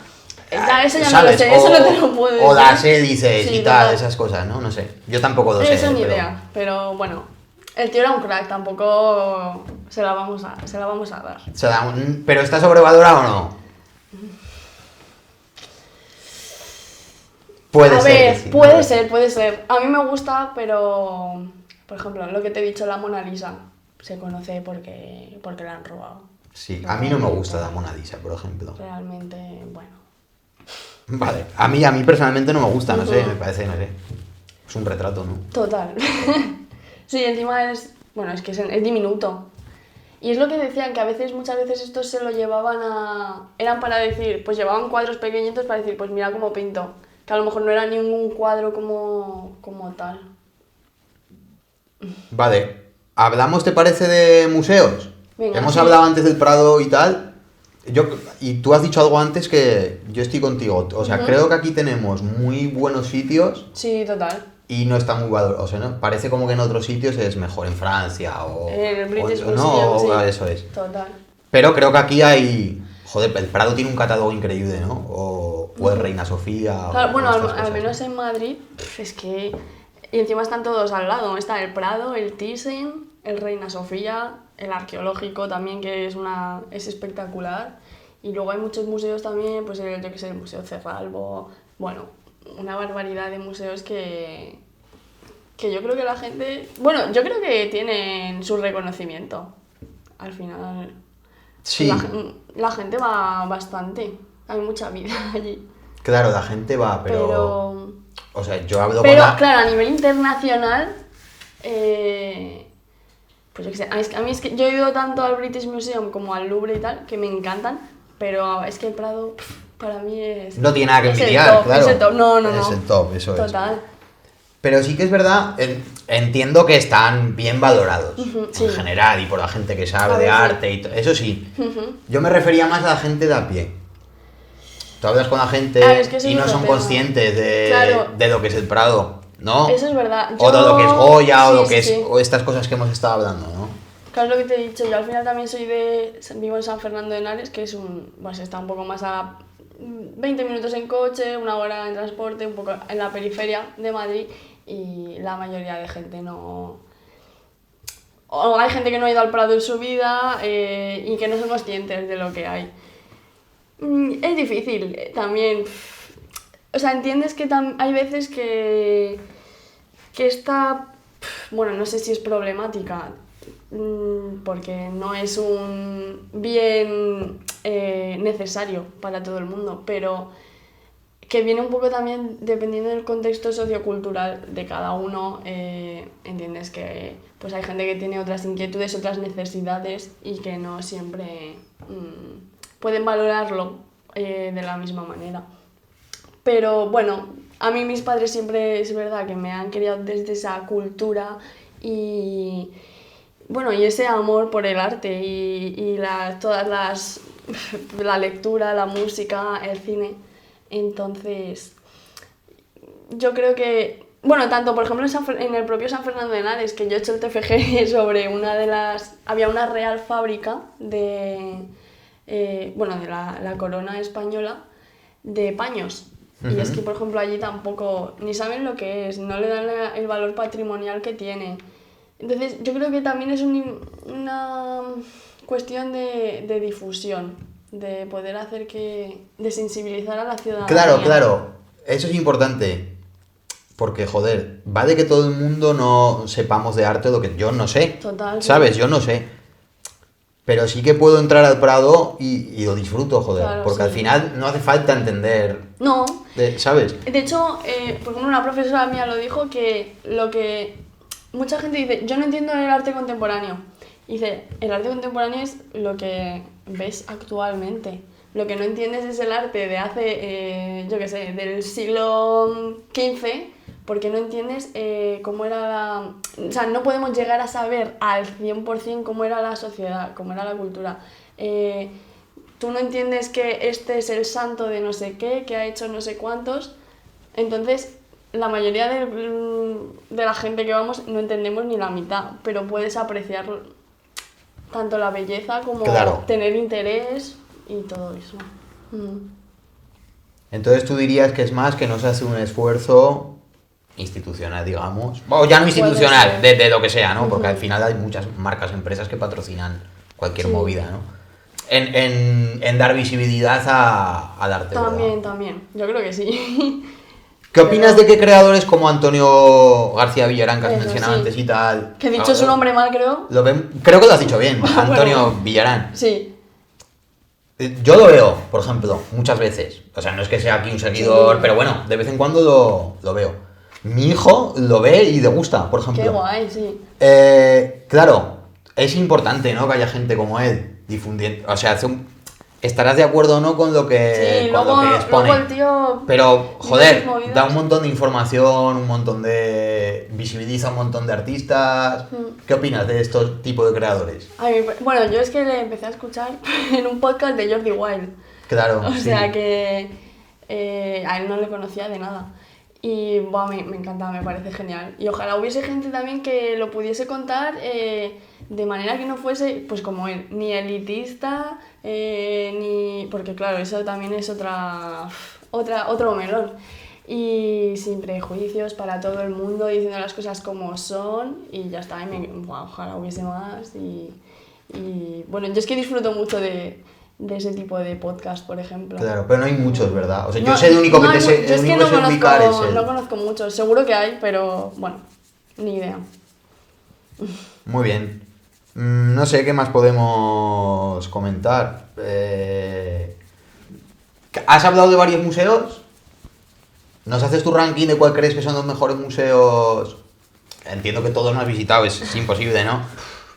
Eso ya ¿sabes? No lo sé, eso no te lo puedo decir. O las hélices sí, y tal, total. esas cosas, ¿no? No sé, yo tampoco lo sé. Eso ni idea, pero bueno, el tío era un crack, tampoco se la vamos a dar. ¿Pero está sobrevalorado o no? Puede ser. A mí me gusta, pero... Por ejemplo, lo que te he dicho, la Mona Lisa se conoce porque la han robado. Sí, a mí no me gusta la Mona Lisa, por ejemplo. Realmente, bueno. Vale, a mí personalmente no me gusta, no sé, me parece, no sé. Es un retrato, ¿no? Total. Sí, encima es diminuto. Y es lo que decían, que muchas veces estos se lo llevaban eran para decir, pues llevaban cuadros pequeñitos para decir, pues mira cómo pinto. Que a lo mejor no era ningún cuadro como tal. Vale, ¿hablamos, te parece, de museos? Venga, Hemos sí. hablado antes del Prado y tal. Y tú has dicho algo antes que yo estoy contigo. O sea, creo que aquí tenemos muy buenos sitios. Sí, total. Y no está muy valorado. O sea, ¿no? Parece como que en otros sitios es mejor, en Francia o... En el British o no, Museum, sí. Eso es. Total. Pero creo que aquí hay Joder, el Prado tiene un catálogo increíble, ¿no? O el Reina Sofía. Claro, bueno, estas al cosas, menos ¿no? en Madrid, es que... Y encima están todos al lado, está el Prado, el Thyssen, el Reina Sofía, el Arqueológico también, que es espectacular. Y luego hay muchos museos también, pues yo que sé, el Museo Cerralbo, bueno, una barbaridad de museos que yo creo que la gente... Bueno, yo creo que tienen su reconocimiento. Al final, Sí, la gente va bastante, hay mucha vida allí. claro, la gente va, pero... Pero... O sea, yo hablo con Pero, la... claro, a nivel internacional, pues yo qué sé, a mí es que yo he ido tanto al British Museum como al Louvre y tal, que me encantan, pero es que el Prado, para mí es... No tiene nada que es el envidiar, top, claro. Es el top, no. Es el top, eso es. Total. Pero sí que es verdad, entiendo que están bien valorados Sí. en general y por la gente que sabe A de ver, sí. arte y eso sí. Yo me refería más a la gente de a pie. Tú hablas con la gente Ah, es que eso y es no otro son tema. conscientes Claro. de lo que es el Prado, ¿no? Eso es verdad. O de lo que es Goya o Sí, lo que sí, es sí. o estas cosas que hemos estado hablando, ¿no? Claro, es lo que te he dicho, yo al final también vivo en San Fernando de Henares, que es pues está un poco más a 20 minutos en coche, 1 hora en transporte, un poco en la periferia de Madrid, y la mayoría de gente no... O hay gente que no ha ido al Prado en su vida y que no son conscientes de lo que hay. Es difícil también. O sea, entiendes que hay veces que esta, bueno, no sé si es problemática, porque no es un bien necesario para todo el mundo, pero que viene un poco también dependiendo del contexto sociocultural de cada uno. Entiendes que pues hay gente que tiene otras inquietudes, otras necesidades y que no siempre pueden valorarlo de la misma manera. Pero bueno, a mí mis padres siempre es verdad que me han criado desde esa cultura y bueno, y ese amor por el arte y la lectura, la música, el cine. Entonces, yo creo que, bueno, tanto por ejemplo en el propio San Fernando de Henares, que yo he hecho el TFG sobre había una real fábrica de la corona española de paños. Y es que, por ejemplo, allí tampoco ni saben lo que es, no le dan el valor patrimonial que tiene. Entonces, yo creo que también es una cuestión de difusión, de poder hacer de sensibilizar a la ciudadanía. Claro, eso es importante. Porque, joder, va de que todo el mundo no sepamos de arte lo que yo no sé. Total. ¿Sabes? Yo no sé. Pero sí que puedo entrar al Prado y lo disfruto, joder. Claro, porque sí. al final no hace falta entender. No. ¿Sabes? De hecho, por ejemplo, una profesora mía lo dijo que mucha gente dice, yo no entiendo el arte contemporáneo. Dice, el arte contemporáneo es lo que ves actualmente. Lo que no entiendes es el arte de hace, yo qué sé, del siglo XV, porque no entiendes cómo era o sea, no podemos llegar a saber al 100% cómo era la sociedad, cómo era la cultura. Tú no entiendes que este es el santo de no sé qué, que ha hecho no sé cuántos. Entonces, la mayoría de la gente que vamos no entendemos ni la mitad, pero puedes apreciar tanto la belleza como tener interés y todo eso. Entonces tú dirías que es más que no se hace un esfuerzo institucional, digamos. O ya no institucional, de lo que sea, ¿no? Porque al final hay muchas marcas, empresas que patrocinan cualquier movida, ¿no? En dar visibilidad al arte. También. Yo creo que sí. ¿Qué opinas de que creadores como Antonio García Villarán, que has mencionado antes y tal? Que he dicho su nombre mal, creo. Creo que lo has dicho bien, Antonio Villarán. Sí. Yo lo veo, por ejemplo, muchas veces. O sea, no es que sea aquí un seguidor, pero bueno, de vez en cuando lo veo. Mi hijo lo ve y le gusta, por ejemplo. Qué guay, sí. Claro, es importante, ¿no? Que haya gente como él difundiendo. O sea, estarás de acuerdo o no con lo que, sí, con lo que expone. Luego el tío, pero, joder, da un montón de información, un montón de... visibiliza un montón de artistas. ¿Qué opinas de estos tipos de creadores? Bueno, yo es que le empecé a escuchar en un podcast de Jordi Wild. Claro, O sea que a él no le conocía de nada. Y me encanta, me parece genial. Y ojalá hubiese gente también que lo pudiese contar de manera que no fuese, pues como él, ni elitista, ni... Porque claro, eso también es otro melón. Y sin prejuicios para todo el mundo, diciendo las cosas como son, y ya está, ojalá hubiese más. Y bueno, yo es que disfruto mucho de ese tipo de podcast, por ejemplo. Claro, pero no hay muchos, ¿verdad? O sea, yo sé el único que te sé, yo el es que único que sé ubicar es él. no conozco muchos, seguro que hay, pero bueno, ni idea. Muy bien. No sé qué más podemos comentar. ¿Has hablado de varios museos? ¿Nos haces tu ranking de cuál crees que son los mejores museos? Entiendo que todos no has visitado, es imposible, ¿no?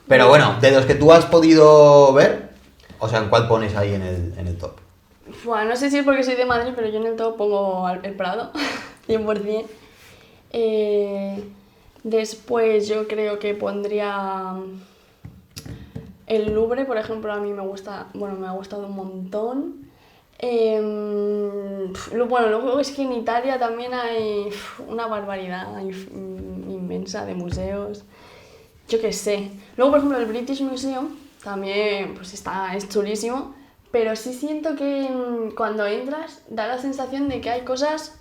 Pero bueno, de los que tú has podido ver, o sea, ¿en cuál pones ahí en el top? Bueno, no sé si es porque soy de Madrid, pero yo en el top pongo el Prado, 100%. Después yo creo que pondría el Louvre, por ejemplo, a mí me gusta, bueno, me ha gustado un montón. Bueno, luego es que en Italia también hay una barbaridad inmensa de museos, yo qué sé. Luego, por ejemplo, el British Museum también pues es chulísimo, pero sí siento que cuando entras da la sensación de que hay cosas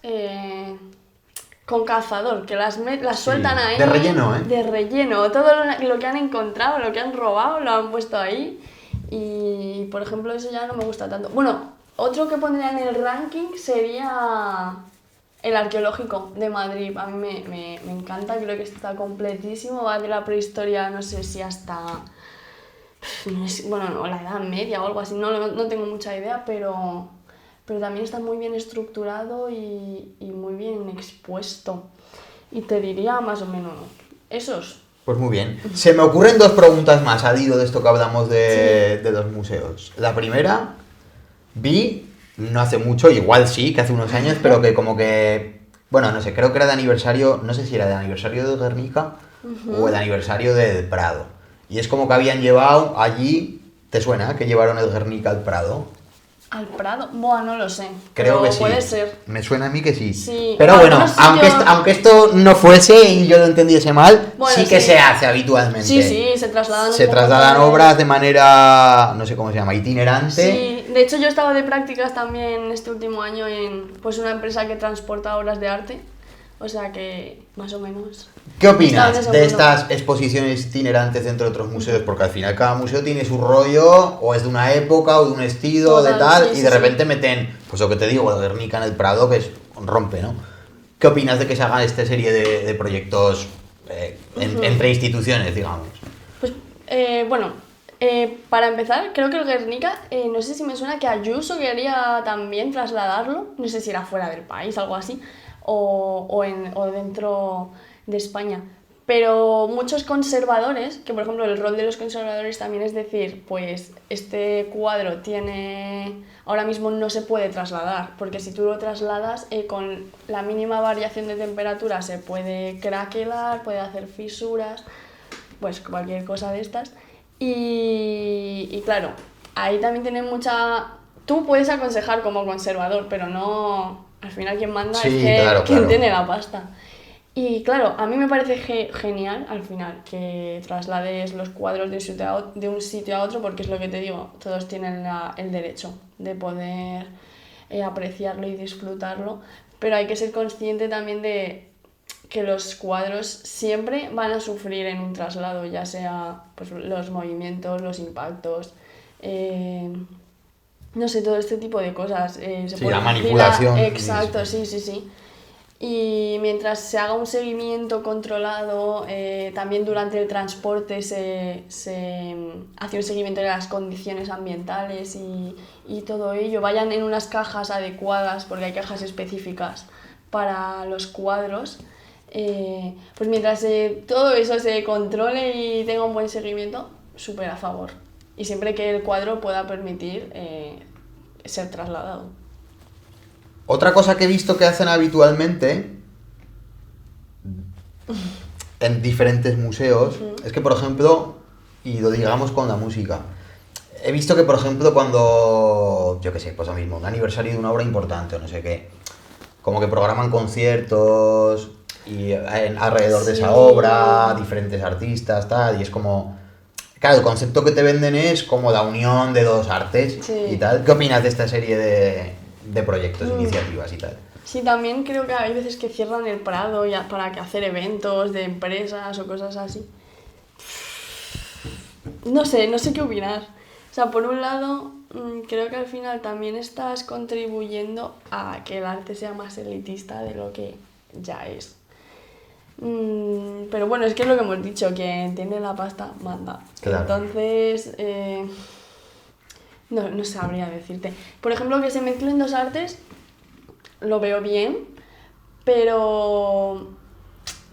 con cazador, que las sueltan ahí. De relleno, ¿eh? De relleno. Todo lo que han encontrado, lo que han robado, lo han puesto ahí. Y, por ejemplo, eso ya no me gusta tanto. Bueno, otro que pondría en el ranking sería el arqueológico de Madrid. A mí me encanta, creo que está completísimo. Va de la prehistoria, no sé si hasta... Bueno, no, la Edad Media o algo así. No tengo mucha idea, pero también está muy bien estructurado y muy bien expuesto. Y te diría más o menos esos. Pues muy bien. Se me ocurren dos preguntas más al hilo de esto que hablamos de los museos. La primera, vi, no hace mucho, igual sí, que hace unos años, pero que como que, bueno, no sé, creo que era de aniversario, no sé si era de aniversario de Guernica o el aniversario del Prado. Y es como que habían llevado allí, ¿te suena que llevaron el Guernica al Prado? ¿Al Prado? Buah, no lo sé. Creo que sí. Puede ser. Me suena a mí que sí. Sí. Pero bueno, Sitios... aunque esto no fuese y yo lo entendiese mal, bueno, sí que se hace habitualmente. Sí, se trasladan. Se trasladan obras de manera, no sé cómo se llama, itinerante. Sí, de hecho yo estaba de prácticas también este último año en pues una empresa que transporta obras de arte. O sea que, más o menos... ¿Qué opinas de estas exposiciones itinerantes dentro de otros museos? Porque al final cada museo tiene su rollo, o es de una época, o de un estilo, total, de tal, sí, y de repente meten, pues lo que te digo, el Guernica en el Prado, que es rompe, ¿no? ¿Qué opinas de que se hagan esta serie de proyectos entre instituciones, digamos? Pues, bueno, para empezar, creo que el Guernica, no sé si me suena que Ayuso quería también trasladarlo, no sé si era fuera del país, algo así, o dentro de España. Pero muchos conservadores, que por ejemplo el rol de los conservadores también es decir, pues este cuadro ahora mismo no se puede trasladar, porque si tú lo trasladas con la mínima variación de temperatura se puede craquelar, puede hacer fisuras, pues cualquier cosa de estas. Y claro, ahí también tienen mucha... Tú puedes aconsejar como conservador, pero no... Al final quien manda sí, es quien claro. tiene la pasta. Y claro, a mí me parece genial al final que traslades los cuadros de un sitio a otro, porque es lo que te digo, todos tienen el derecho de poder apreciarlo y disfrutarlo, pero hay que ser consciente también de que los cuadros siempre van a sufrir en un traslado, ya sea pues, los movimientos, los impactos, no sé, todo este tipo de cosas. La manipulación. Exacto, sí. Y mientras se haga un seguimiento controlado, también durante el transporte se hace un seguimiento de las condiciones ambientales y todo ello. Vayan en unas cajas adecuadas, porque hay cajas específicas para los cuadros. Pues mientras todo eso se controle y tenga un buen seguimiento, súper a favor. Y siempre que el cuadro pueda permitir ser trasladado. Otra cosa que he visto que hacen habitualmente en diferentes museos es que, por ejemplo, y lo digamos con la música, he visto que, por ejemplo, cuando, yo qué sé, pues lo mismo, un aniversario de una obra importante o no sé qué, como que programan conciertos y alrededor de esa obra, diferentes artistas, tal, y es como... claro, el concepto que te venden es como la unión de dos artes Sí. y tal. ¿Qué opinas de esta serie de proyectos, iniciativas y tal? Sí, también creo que hay veces que cierran el Prado ya para que hacer eventos de empresas o cosas así. No sé qué opinar. O sea, por un lado, creo que al final también estás contribuyendo a que el arte sea más elitista de lo que ya es. Pero bueno, es que es lo que hemos dicho, que tiene la pasta, manda. Claro. Entonces, no sabría decirte. Por ejemplo, que se mezclen dos artes, lo veo bien, pero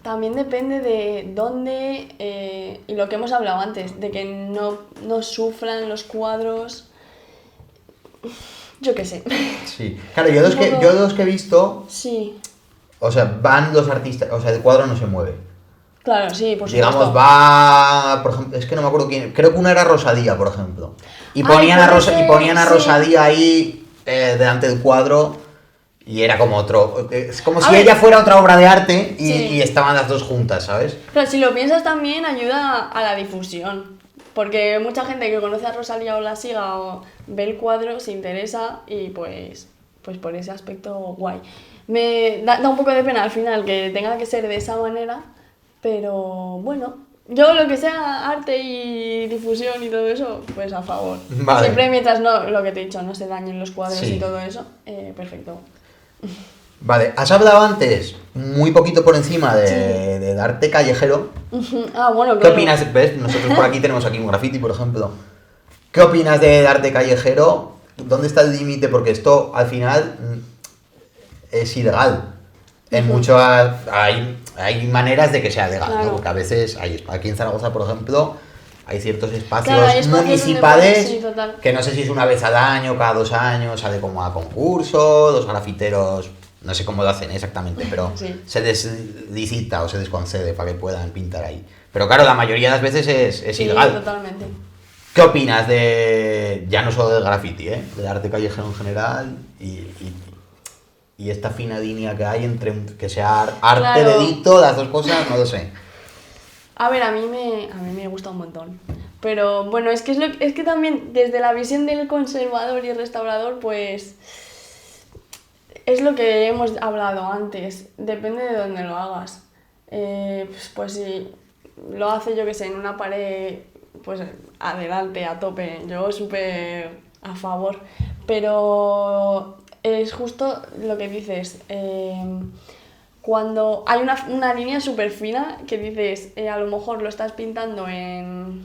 también depende de dónde, y lo que hemos hablado antes, de que no sufran los cuadros, yo qué sé. Sí. Claro, yo los que he visto, Sí, o sea, van los artistas, o sea, el cuadro no se mueve. claro, sí, por supuesto. Digamos, va, por ejemplo, es que no me acuerdo quién, creo que una era Rosalía, por ejemplo. Y Ay, ponían, puede ser, y ponían a sí. Rosalía ahí delante del cuadro y era como otro, es como A si ver. ella fuera otra obra de arte Sí. y estaban las dos juntas, ¿sabes? Pero si lo piensas también ayuda a la difusión, porque mucha gente que conoce a Rosalía o la siga o ve el cuadro se interesa y pues por ese aspecto guay. Me da un poco de pena al final que tenga que ser de esa manera, pero bueno, yo lo que sea arte y difusión y todo eso, pues a favor. Vale. Siempre mientras no, lo que te he dicho, no se dañen los cuadros Sí. y todo eso, perfecto. Vale, has hablado antes, muy poquito por encima, del arte callejero. Ah, bueno, ¿Qué claro. opinas? ¿Ves? Nosotros por aquí tenemos aquí un graffiti, por ejemplo. ¿Qué opinas del arte callejero? ¿Dónde está el límite? Porque esto, al final, es ilegal. En muchas... Hay maneras de que sea legal, Claro. ¿no? Porque a veces, aquí en Zaragoza, por ejemplo, hay ciertos espacios, Claro, hay espacios municipales donde sí, total. que no sé si es una vez al año, cada 2 años, sale como a concurso, los grafiteros, no sé cómo lo hacen exactamente, pero Sí. se les licita o se les concede para que puedan pintar ahí. Pero claro, la mayoría de las veces es Sí, ilegal. totalmente. ¿Qué opinas de, ya no solo del graffiti, del arte callejero en general y esta fina línea que hay entre que sea arte, Claro. delito, las dos cosas, no lo sé. A ver, a mí me gusta un montón. Pero bueno, es que también desde la visión del conservador y restaurador, pues es lo que hemos hablado antes. Depende de dónde lo hagas. Pues si lo hace, yo que sé, en una pared, pues adelante, a tope. Yo súper a favor. Pero es justo lo que dices. Cuando hay una línea súper fina que dices, a lo mejor lo estás pintando en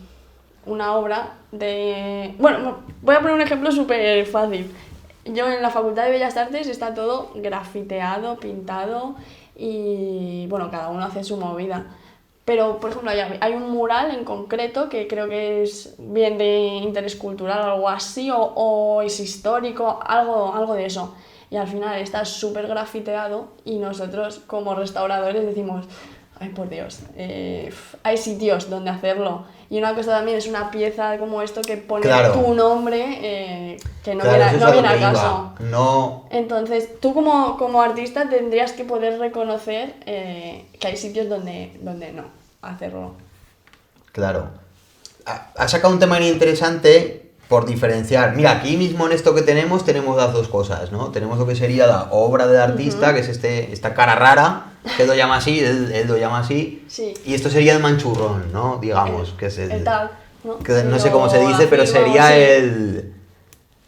una obra de... Bueno, voy a poner un ejemplo súper fácil. Yo en la Facultad de Bellas Artes está todo grafiteado, pintado y bueno, cada uno hace su movida. Pero, por ejemplo, hay un mural en concreto que creo que es bien de interés cultural o algo así, o es histórico, algo de eso. Y al final está súper grafiteado y nosotros como restauradores decimos, ay por Dios, hay sitios donde hacerlo. Y una cosa también es una pieza como esto que pone Claro. tu nombre, que no Claro, eso es no a lo viene que al iba. caso. No, Entonces, tú como artista tendrías que poder reconocer que hay sitios donde no hacerlo. claro. Ha sacado un tema muy interesante por diferenciar. Mira, aquí mismo en esto que tenemos las dos cosas, ¿no? Tenemos lo que sería la obra del artista, que es esta cara rara, que él lo llama así, él lo llama así. Sí. Y esto sería el manchurrón, ¿no? Digamos, que es El tag, ¿no? que no Si sé cómo se lo dice, pero afirmo, sería sí. el...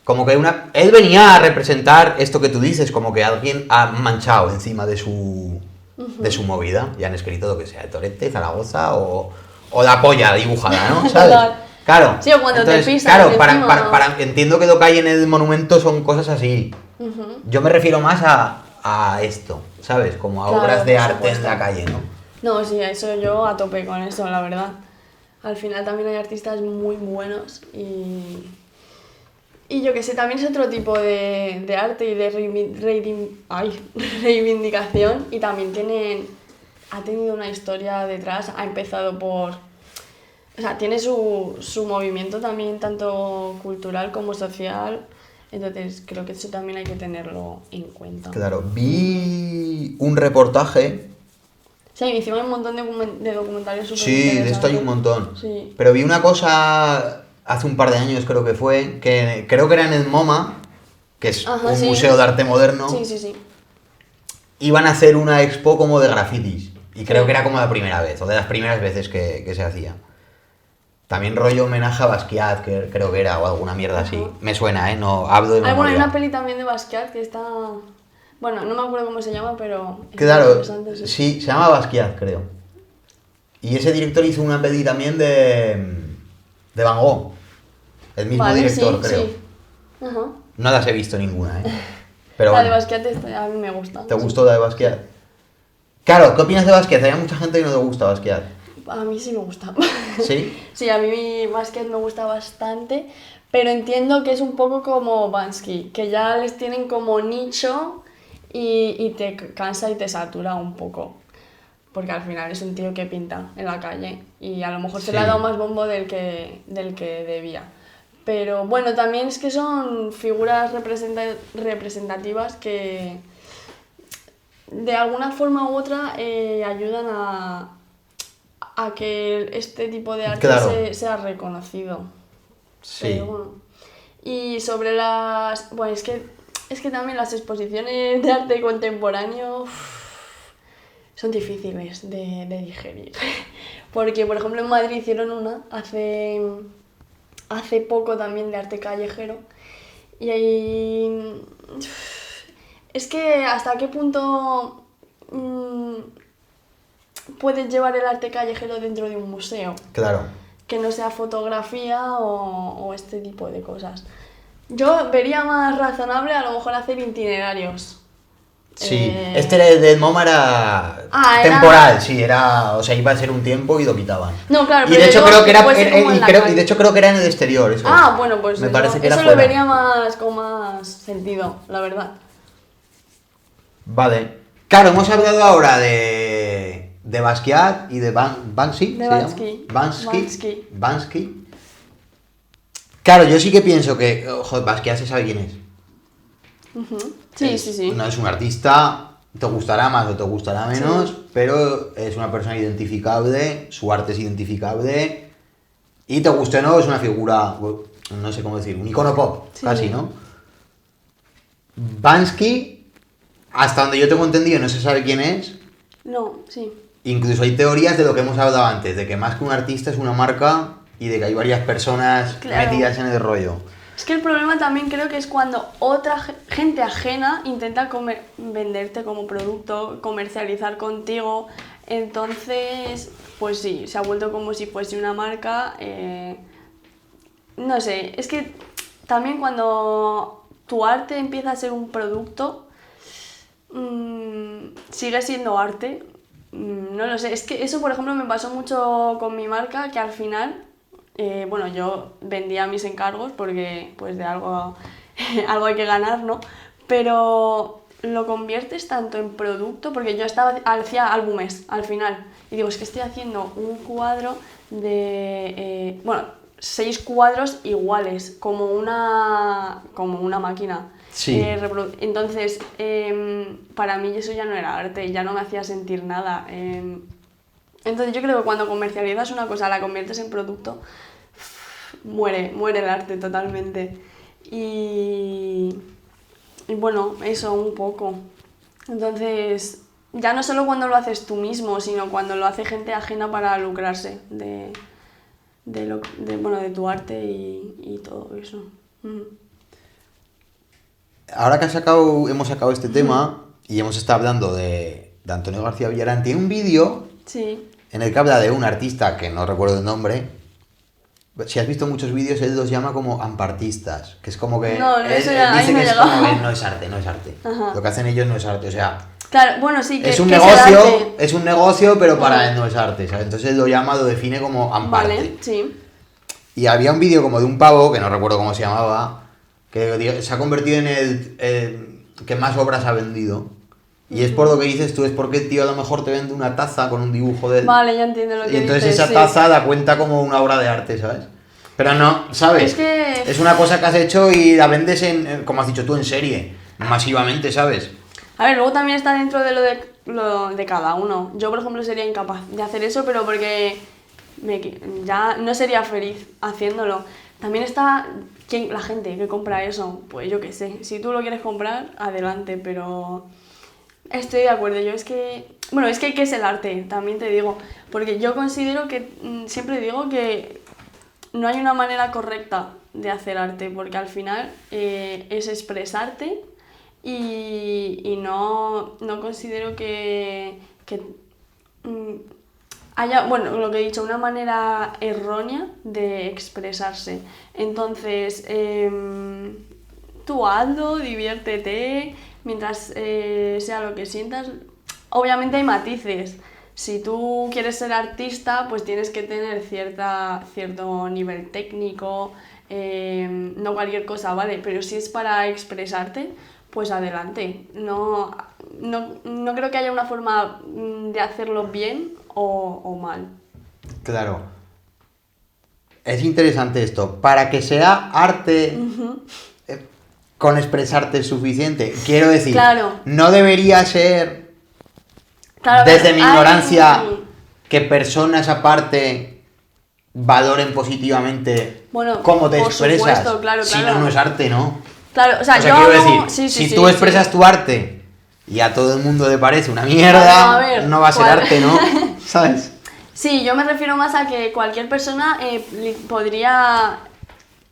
Como que él venía a representar esto que tú dices, como que alguien ha manchado encima de su movida, y han escrito lo que sea, Torete, Zaragoza o la polla dibujada, ¿no? ¿Sabes? Total. Claro. Sí, o cuando te pisan claro, encima. entiendo que lo que hay en el monumento son cosas así. Yo me refiero más a esto, ¿sabes? Como a Claro, obras de por arte supuesto. en la calle, ¿no? No, sí, eso yo a tope con eso, la verdad. Al final también hay artistas muy buenos y yo que sé, también es otro tipo de arte y de reivindicación y también ha tenido una historia detrás, ha empezado o sea, tiene su movimiento también tanto cultural como social, entonces creo que eso también hay que tenerlo en cuenta. Claro, vi un reportaje Sí, encima hay un montón de documentales súper Sí, de esto hay un montón. Sí. Pero vi una cosa hace un par de años, creo que fue, que creo que era en el MoMA, que es Ajá, un sí. museo de arte moderno. Sí, sí, sí. Iban a hacer una expo como de grafitis. Y creo Sí. que era como la primera vez, o de las primeras veces que se hacía. También rollo homenaje a Basquiat, que creo que era, o alguna mierda así. Ajá. Me suena, ¿eh? No hablo de Ah, bueno, hay memoria. una peli también de Basquiat que está... Bueno, no me acuerdo cómo se llama, pero... es Claro, interesante, sí. sí, se llama Basquiat, creo. Y ese director hizo una peli también de Van Gogh. El mismo Vale, director, sí, creo. sí. Ajá. No las he visto ninguna, ¿eh? Pero La de bueno, Basquiat a mí me gusta. ¿te sí. gustó la de Basquiat? Claro, ¿qué opinas de Basquiat? Hay mucha gente que no le gusta Basquiat. A mí sí me gusta. ¿Sí? Sí, a mí Basquiat me gusta bastante, pero entiendo que es un poco como Bansky, que ya les tienen como nicho y te cansa y te satura un poco. Porque al final es un tío que pinta en la calle y a lo mejor se le ha Sí. dado más bombo del que debía. Pero bueno, también es que son figuras representativas que de alguna forma u otra ayudan a que este tipo de arte Claro. sea reconocido. Sí. Pero bueno. Y sobre las... Bueno, es que también las exposiciones de arte contemporáneo son difíciles de digerir. Porque, por ejemplo, en Madrid hicieron una hace poco también de arte callejero. Y ahí... Es que hasta qué punto puedes llevar el arte callejero dentro de un museo. Claro. Que no sea fotografía o este tipo de cosas. Yo vería más razonable a lo mejor hacer itinerarios. Sí, este del MoMA era temporal, sí, era, o sea, iba a ser un tiempo y lo quitaban. No, claro, Y pero de hecho yo creo que era, puede ser como en la y calle. de hecho creo que era en el exterior, eso. Ah, bueno, pues me eso, parece que era eso lo fuera. vería más con más sentido, la verdad. Vale. Claro, hemos hablado ahora de Basquiat y de Banksy. De ¿se Bansky. llama? Bansky. Claro, yo sí que pienso que, ojo, Basquiat se sabe quién es. Ujú. Sí, sí, sí. No es un artista, te gustará más o te gustará menos, pero es una persona identificable, su arte es identificable, y te guste o no, es una figura, no sé cómo decir, un icono pop, Sí. casi, ¿no? Bansky, hasta donde yo tengo entendido, no se sabe quién es. No, sí. Incluso hay teorías de lo que hemos hablado antes, de que más que un artista es una marca y de que hay varias personas Claro. metidas en el rollo. Es que el problema también creo que es cuando otra gente ajena intenta venderte como producto, comercializar contigo. Entonces, pues sí, se ha vuelto como si fuese una marca. No sé, es que también cuando tu arte empieza a ser un producto, sigue siendo arte. No lo sé, es que eso por ejemplo me pasó mucho con mi marca, que al final... bueno, yo vendía mis encargos porque pues de algo, algo hay que ganar, ¿no? Pero lo conviertes tanto en producto, porque yo hacía álbumes al final, y digo, es que estoy haciendo un cuadro de, 6 cuadros iguales, como una máquina. Sí. Entonces, para mí eso ya no era arte, ya no me hacía sentir nada. Entonces yo creo que cuando comercializas una cosa, la conviertes en producto, muere el arte totalmente. Y bueno, eso un poco. Entonces, ya no solo cuando lo haces tú mismo, sino cuando lo hace gente ajena para lucrarse de tu arte y todo eso. Ahora que hemos sacado este tema y hemos estado hablando de Antonio García Villarán, tiene un vídeo Sí. en el que habla de un artista que no recuerdo el nombre. Si has visto muchos vídeos, él los llama como ampartistas, que es como que No, él eso ya, ahí dice no que he es llegado. como que no es arte, no es arte. Ajá. Lo que hacen ellos no es arte, o sea, Claro, bueno, sí, que es un que negocio, arte. es un negocio, pero para Vale. él no es arte, ¿sabes? Entonces él lo llama, lo define como amparte. Vale, sí. Y había un vídeo como de un pavo, que no recuerdo cómo se llamaba, que se ha convertido en el que más obras ha vendido. Y es por lo que dices tú, es porque el tío a lo mejor te vende una taza con un dibujo de él. Vale, ya entiendo lo que Y entonces dices, esa sí. taza da cuenta como una obra de arte, ¿sabes? Pero no, ¿sabes? Es que- Es una cosa que has hecho y la vendes como has dicho tú, en serie, masivamente, ¿sabes? A ver, luego también está dentro de lo de lo de cada uno. Yo, por ejemplo, sería incapaz de hacer eso, pero porque ya no sería feliz haciéndolo. También está la gente que compra eso, pues yo qué sé. Si tú lo quieres comprar, adelante, pero estoy de acuerdo. Yo es que... Bueno, es que ¿qué es el arte? También te digo. Porque yo considero que... Siempre digo que no hay una manera correcta de hacer arte, porque al final es expresarte y no considero que haya, bueno, lo que he dicho, una manera errónea de expresarse. Entonces, tú hazlo, diviértete, mientras sea lo que sientas. Obviamente hay matices. Si tú quieres ser artista, pues tienes que tener cierto nivel técnico, no cualquier cosa, ¿vale? Pero si es para expresarte, pues adelante. No creo que haya una forma de hacerlo bien o mal. Claro. Es interesante esto. Para que sea arte, con expresarte es suficiente. Quiero decir, Claro. no debería ser... Claro, desde mi ignorancia, que personas aparte valoren positivamente cómo te por expresas. Supuesto, claro. Si no, no es arte, ¿no? Claro, o sea, yo quiero decir, sí, si tú expresas tu arte y a todo el mundo le parece una mierda, no va a ser arte, ¿no? ¿Sabes? Sí, yo me refiero más a que cualquier persona podría...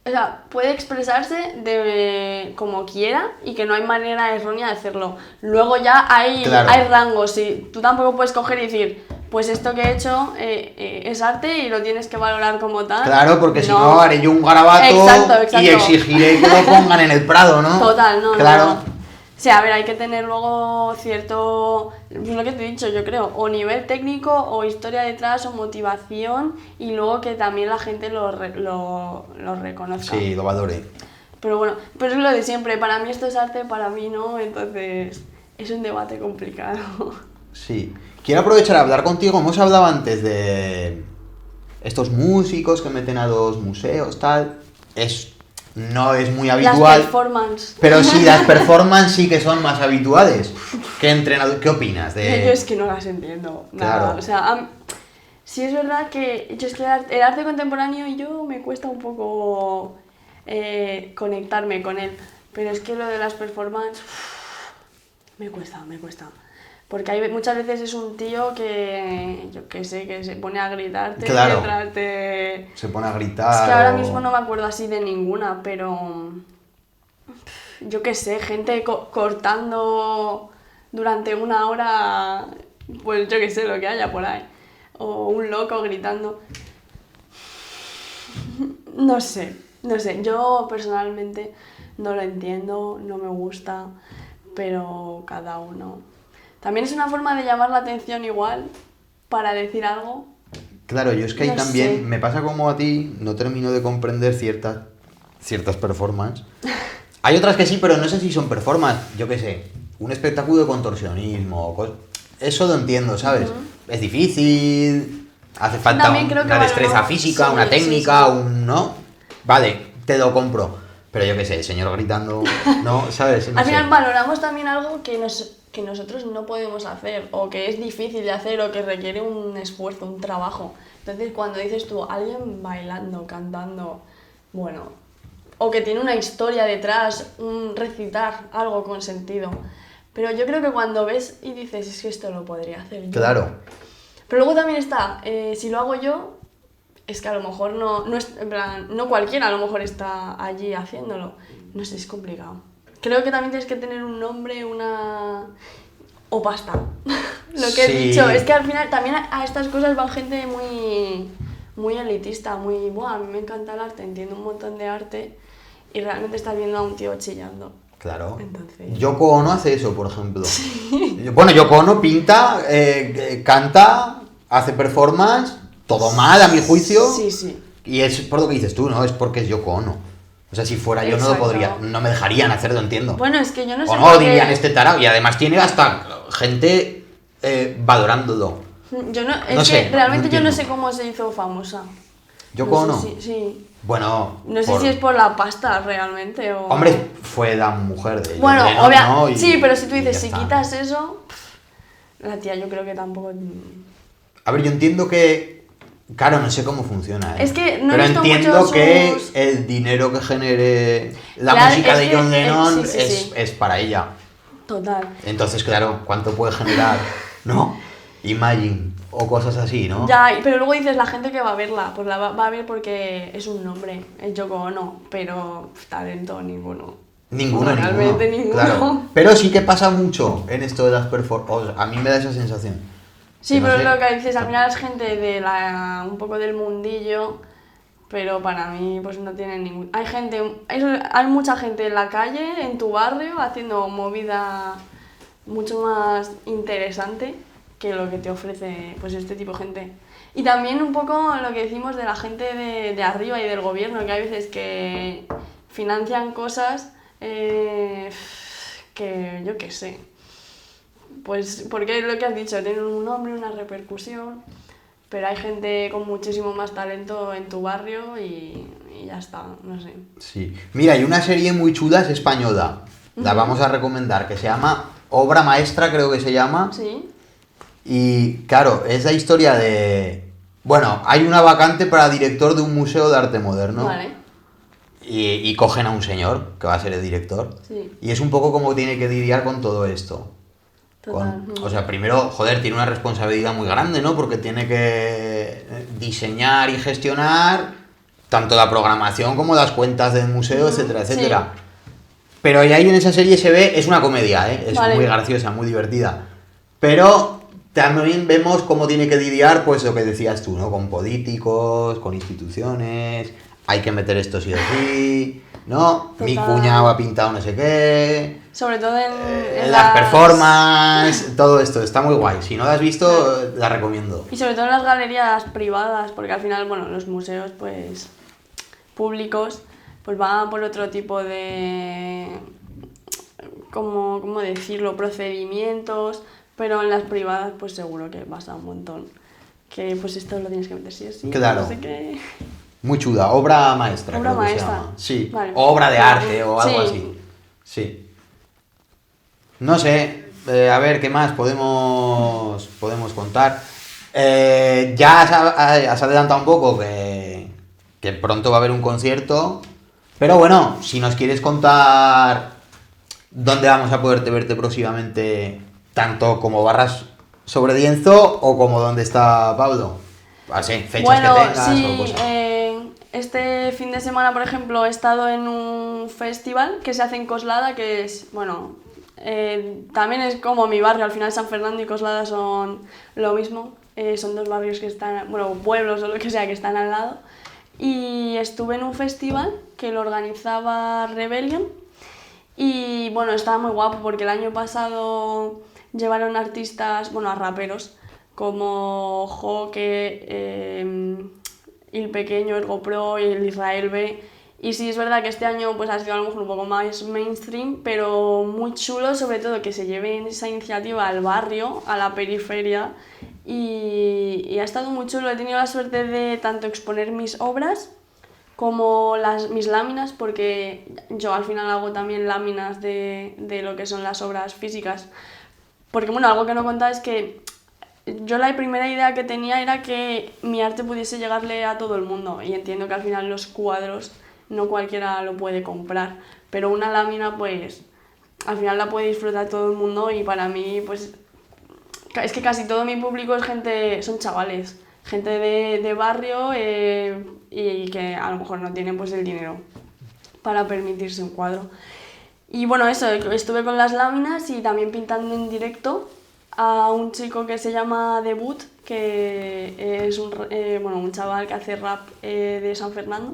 O sea, puede expresarse como quiera y que no hay manera errónea de hacerlo. Luego ya hay rangos, y tú tampoco puedes coger y decir, pues esto que he hecho es arte y lo tienes que valorar como tal. Claro, porque si no haré yo un garabato exacto. Y exigiré que lo pongan en el Prado, ¿no? Total, no. Claro. No. Sí, a ver, hay que tener luego cierto, pues lo que te he dicho, yo creo, o nivel técnico, o historia detrás, o motivación, y luego que también la gente lo reconozca. Sí, lo valore. Pero bueno, pero es lo de siempre, para mí esto es arte, para mí no, entonces es un debate complicado. Sí. Quiero aprovechar a hablar contigo, hemos hablado antes de estos músicos que meten a los museos, tal, no es muy habitual. Las performances. Pero sí, las performances sí que son más habituales. ¿Qué opinas de...? Yo es que no las entiendo, nada. Claro. O sea, sí es verdad que yo es que el arte contemporáneo yo me cuesta un poco conectarme con él. Pero es que lo de las performances me cuesta. Porque muchas veces es un tío que, yo qué sé, que se pone a gritarte mientras te... Se pone a gritar. Es que ahora mismo no me acuerdo así de ninguna, pero... Yo qué sé, gente cortando durante una hora, pues yo qué sé, lo que haya por ahí. O un loco gritando. No sé. Yo personalmente no lo entiendo, no me gusta, pero cada uno... También es una forma de llamar la atención igual, para decir algo. Claro, yo es que ahí también me pasa como a ti, no termino de comprender ciertas performances. Hay otras que sí, pero no sé si son performance, yo qué sé, un espectáculo de contorsionismo, eso lo entiendo, ¿sabes? Es difícil, hace falta una destreza física, una técnica, ¿no? Vale, te lo compro, pero yo qué sé, el señor gritando, ¿no? ¿Sabes? No Al final valoramos también algo que nosotros no podemos hacer, o que es difícil de hacer, o que requiere un esfuerzo, un trabajo. Entonces, cuando dices tú, alguien bailando, cantando, bueno, o que tiene una historia detrás, un recitar algo con sentido. Pero yo creo que cuando ves y dices, es que esto lo podría hacer yo. Claro. Pero luego también está, si lo hago yo, es que a lo mejor no es, en plan, no cualquiera a lo mejor está allí haciéndolo. No sé, es complicado. Creo que también tienes que tener un nombre, o pasta. Lo que he dicho, es que al final también a estas cosas van gente muy elitista, buah, a mí me encanta el arte, entiendo un montón de arte, y realmente estás viendo a un tío chillando. Claro. Entonces... Yoko Ono hace eso, por ejemplo. Sí. Bueno, Yoko Ono pinta, canta, hace performance, todo mal a mi juicio. Sí. Y es por lo que dices tú, ¿no? Es porque es Yoko Ono. O sea, si fuera yo no lo podría, no me dejarían hacerlo, entiendo. Bueno, es que yo no sé. O no, dirían este tarao. Y además tiene hasta gente valorándolo. Es que realmente yo no sé cómo se hizo famosa. ¿Yoko Ono? Sí. Bueno... No sé si es por la pasta realmente o... Hombre, fue la mujer de... Bueno, Lennon, ¿no? sí, pero si tú dices, si quitas eso... la tía yo creo que tampoco... A ver, yo entiendo que... Claro, no sé cómo funciona, ¿eh? Es que no he pero visto entiendo mucho que sus- el dinero que genere la Claro, música es de que- John Lennon sí, sí, sí. es para ella. Total. Entonces, claro, ¿cuánto puede generar? ¿No? Imagine, o cosas así, ¿no? Ya, pero luego dices la gente que va a verla, pues la va a ver porque es un nombre, es Yoko Ono, pero talento ninguno. Ninguno, O realmente ninguno. ninguno. Claro. Pero sí que pasa mucho en esto de las performances. A mí me da esa sensación. Sí, Que no pero sé. es lo que dices, al final es gente de un poco del mundillo, pero para mí pues no tienen ningún... Hay mucha gente en la calle, en tu barrio, haciendo movida mucho más interesante que lo que te ofrece pues este tipo de gente. Y también un poco lo que decimos de la gente de arriba y del gobierno, que hay veces que financian cosas que yo qué sé. Pues porque lo que has dicho, tienen un nombre, una repercusión, pero hay gente con muchísimo más talento en tu barrio y ya está, no sé. Sí. Mira, hay una serie muy chula, es española. La vamos a recomendar, que se llama Obra Maestra, creo que se llama. ¿Sí? Y claro, es la historia de... Bueno, hay una vacante para director de un museo de arte moderno. Vale, Y cogen a un señor, que va a ser el director. sí, Y es un poco como tiene que lidiar con todo esto. total. O sea, primero, joder, tiene una responsabilidad muy grande, ¿no? Porque tiene que diseñar y gestionar tanto la programación como las cuentas del museo, etcétera, etcétera. Sí. Pero ahí en esa serie se ve, es una comedia, ¿eh? Es Vale. muy graciosa, muy divertida. Pero también vemos cómo tiene que lidiar, pues lo que decías tú, ¿no? Con políticos, con instituciones, hay que meter esto sí o sí, ¿no? Mi Total. cuñado ha pintado no sé qué, Sobre todo en las performances, todo esto, está muy guay. Si no la has visto, la recomiendo. Y sobre todo en las galerías privadas, porque al final, bueno, los museos, pues, públicos, pues van por otro tipo de, ¿cómo decirlo?, procedimientos, pero en las privadas, pues seguro que pasa un montón. Que, pues, esto lo tienes que meter sí o sí, Claro. no sé qué. Muy chula, obra maestra, Obra creo que se maestra. llama. Sí, Vale. o obra de arte o algo Sí. así. Sí. No sé, a ver, ¿qué más podemos contar? Ya has adelantado un poco que pronto va a haber un concierto, pero bueno, si nos quieres contar dónde vamos a poderte verte próximamente, tanto como Barras sobre Lienzo o como dónde está Pablo. Así, fechas Bueno, que tengas o sí, cosas. este fin de semana, por ejemplo, he estado en un festival que se hace en Coslada, que es, bueno, también es como mi barrio, al final San Fernando y Coslada son lo mismo, son dos barrios que están, bueno, pueblos o lo que sea, que están al lado. Y estuve en un festival que lo organizaba Rebellion y, bueno, estaba muy guapo porque el año pasado llevaron artistas, bueno, a raperos, como Joque, Il Pequeño, el GoPro y el Israel B. Y sí, es verdad que este año pues ha sido a lo mejor un poco más mainstream, pero muy chulo, sobre todo que se lleven esa iniciativa al barrio, a la periferia. Y ha estado muy chulo. He tenido la suerte de tanto exponer mis obras como mis láminas, porque yo al final hago también láminas de lo que son las obras físicas. Porque bueno, algo que no contaba es que yo la primera idea que tenía era que mi arte pudiese llegarle a todo el mundo, y entiendo que al final los cuadros no cualquiera lo puede comprar, pero una lámina pues al final la puede disfrutar todo el mundo, y para mí pues es que casi todo mi público es son chavales, gente de barrio y que a lo mejor no tienen pues el dinero para permitirse un cuadro. Y bueno, eso, estuve con las láminas y también pintando en directo a un chico que se llama Debut, que es un chaval que hace rap de San Fernando.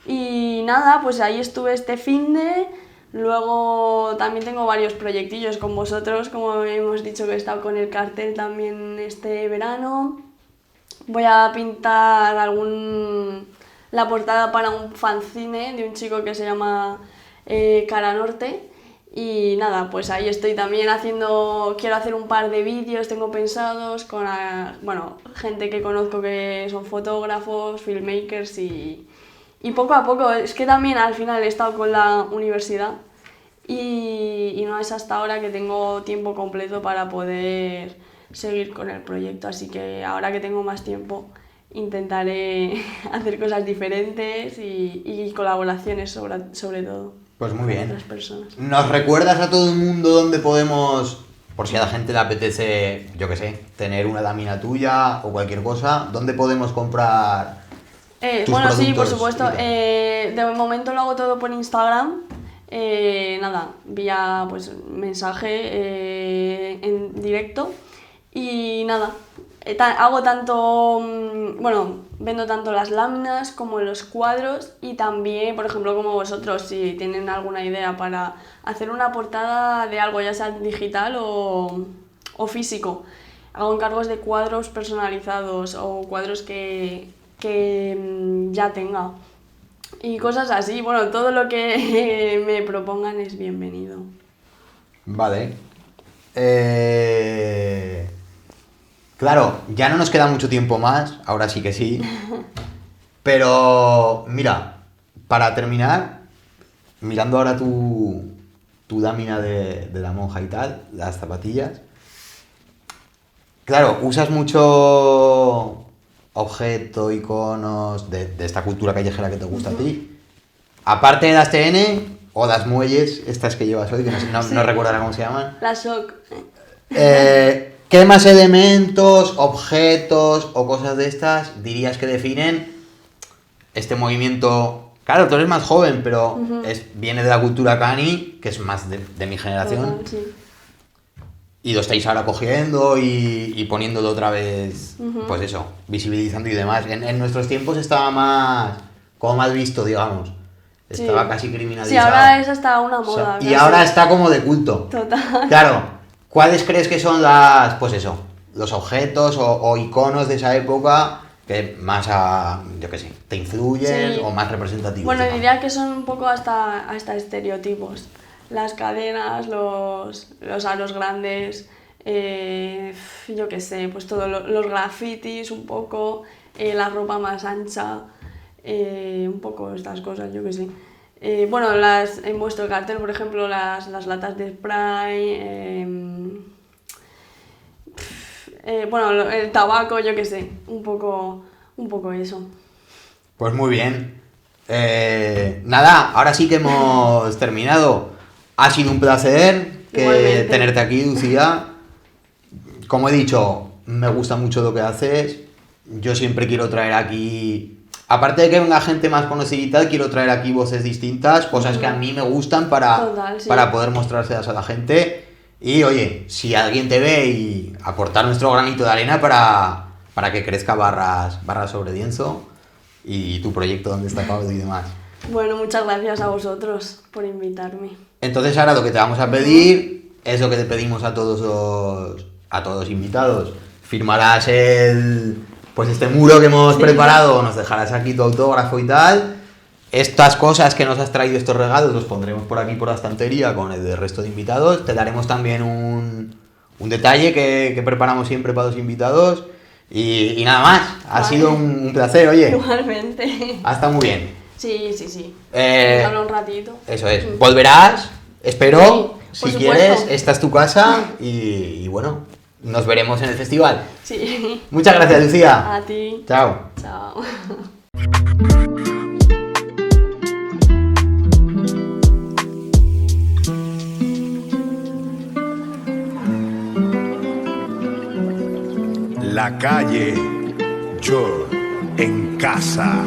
Y nada, pues ahí estuve este finde. Luego también tengo varios proyectillos con vosotros, como hemos dicho, que he estado con el cartel también este verano. Voy a pintar la portada para un fanzine de un chico que se llama Cara Norte. Y nada, pues ahí estoy también quiero hacer un par de vídeos, tengo pensados, con gente que conozco que son fotógrafos, filmmakers y poco a poco. Es que también al final he estado con la universidad y no es hasta ahora que tengo tiempo completo para poder seguir con el proyecto, así que ahora que tengo más tiempo intentaré hacer cosas diferentes y colaboraciones sobre todo. Pues muy con bien. Otras personas. ¿Nos recuerdas a todo el mundo dónde podemos, por si a la gente le apetece, yo qué sé, tener una lámina tuya o cualquier cosa, dónde podemos comprar tus Bueno, sí, por productos supuesto. y tal? De momento lo hago todo por Instagram. Nada, vía pues mensaje en directo. Y nada, hago tanto, bueno, vendo tanto las láminas como los cuadros y también, por ejemplo, como vosotros, si tienen alguna idea para hacer una portada de algo, ya sea digital o físico. Hago encargos de cuadros personalizados o cuadros que ya tenga. Y cosas así, bueno, todo lo que me propongan es bienvenido. Vale. Claro, ya no nos queda mucho tiempo más, ahora sí que sí. Pero, mira, para terminar, mirando ahora tu lámina de la monja y tal, las zapatillas. Claro, usas mucho objeto, iconos de esta cultura callejera que te gusta a ti. Aparte de las TN o las muelles, estas que llevas hoy, que no Sí. recuerdo ahora cómo se llaman. La shock. ¿Qué más elementos, objetos o cosas de estas dirías que definen este movimiento? Claro, tú eres más joven, pero viene de la cultura cani, que es más de mi generación. Total, sí. Y lo estáis ahora cogiendo y poniéndolo otra vez, pues eso, visibilizando y demás. En nuestros tiempos estaba más, como más visto, digamos. Estaba Sí. casi criminalizado. Sí, ahora es hasta una moda. O sea, y casi. ahora está como de culto. Total. Claro, ¿cuáles crees que son las, pues eso, los objetos o iconos de esa época que más, yo qué sé, te influyen Sí. o más representativos? Bueno, digamos? diría que son un poco hasta estereotipos. Las cadenas, los aros grandes, yo qué sé, pues todo, los grafitis un poco, la ropa más ancha, un poco estas cosas, yo qué sé. Bueno, en vuestro cartel, por ejemplo, las latas de spray, bueno, el tabaco, yo qué sé, un poco eso. Pues muy bien. Nada, ahora sí que hemos terminado. Ha sido un placer Igualmente. tenerte aquí, Lucía. Como he dicho, me gusta mucho lo que haces. Yo siempre quiero traer aquí, aparte de que venga gente más conocida y tal, quiero traer aquí voces distintas, cosas que a mí me gustan Total, sí. para poder mostrárselas a la gente. Y oye, si alguien te ve y aportar nuestro granito de arena para que crezca barras sobre lienzo y tu proyecto donde está Pablo y demás. Bueno, muchas gracias a vosotros por invitarme. Entonces ahora lo que te vamos a pedir es lo que te pedimos a todos los invitados. Firmarás pues este muro que hemos preparado, nos dejarás aquí tu autógrafo y tal. Estas cosas que nos has traído, estos regalos, los pondremos por aquí por la estantería con el del resto de invitados. Te daremos también un detalle que preparamos siempre para los invitados. Y nada más, ha sido un placer, oye. Igualmente. Ha estado muy bien. Sí. Vamos a hablar un ratito. Eso es. Volverás, espero, Sí, si por quieres, supuesto. esta es tu casa y bueno, nos veremos en el festival. Sí. Muchas gracias, Lucía. A ti. Chao. Chao. La calle, yo en casa.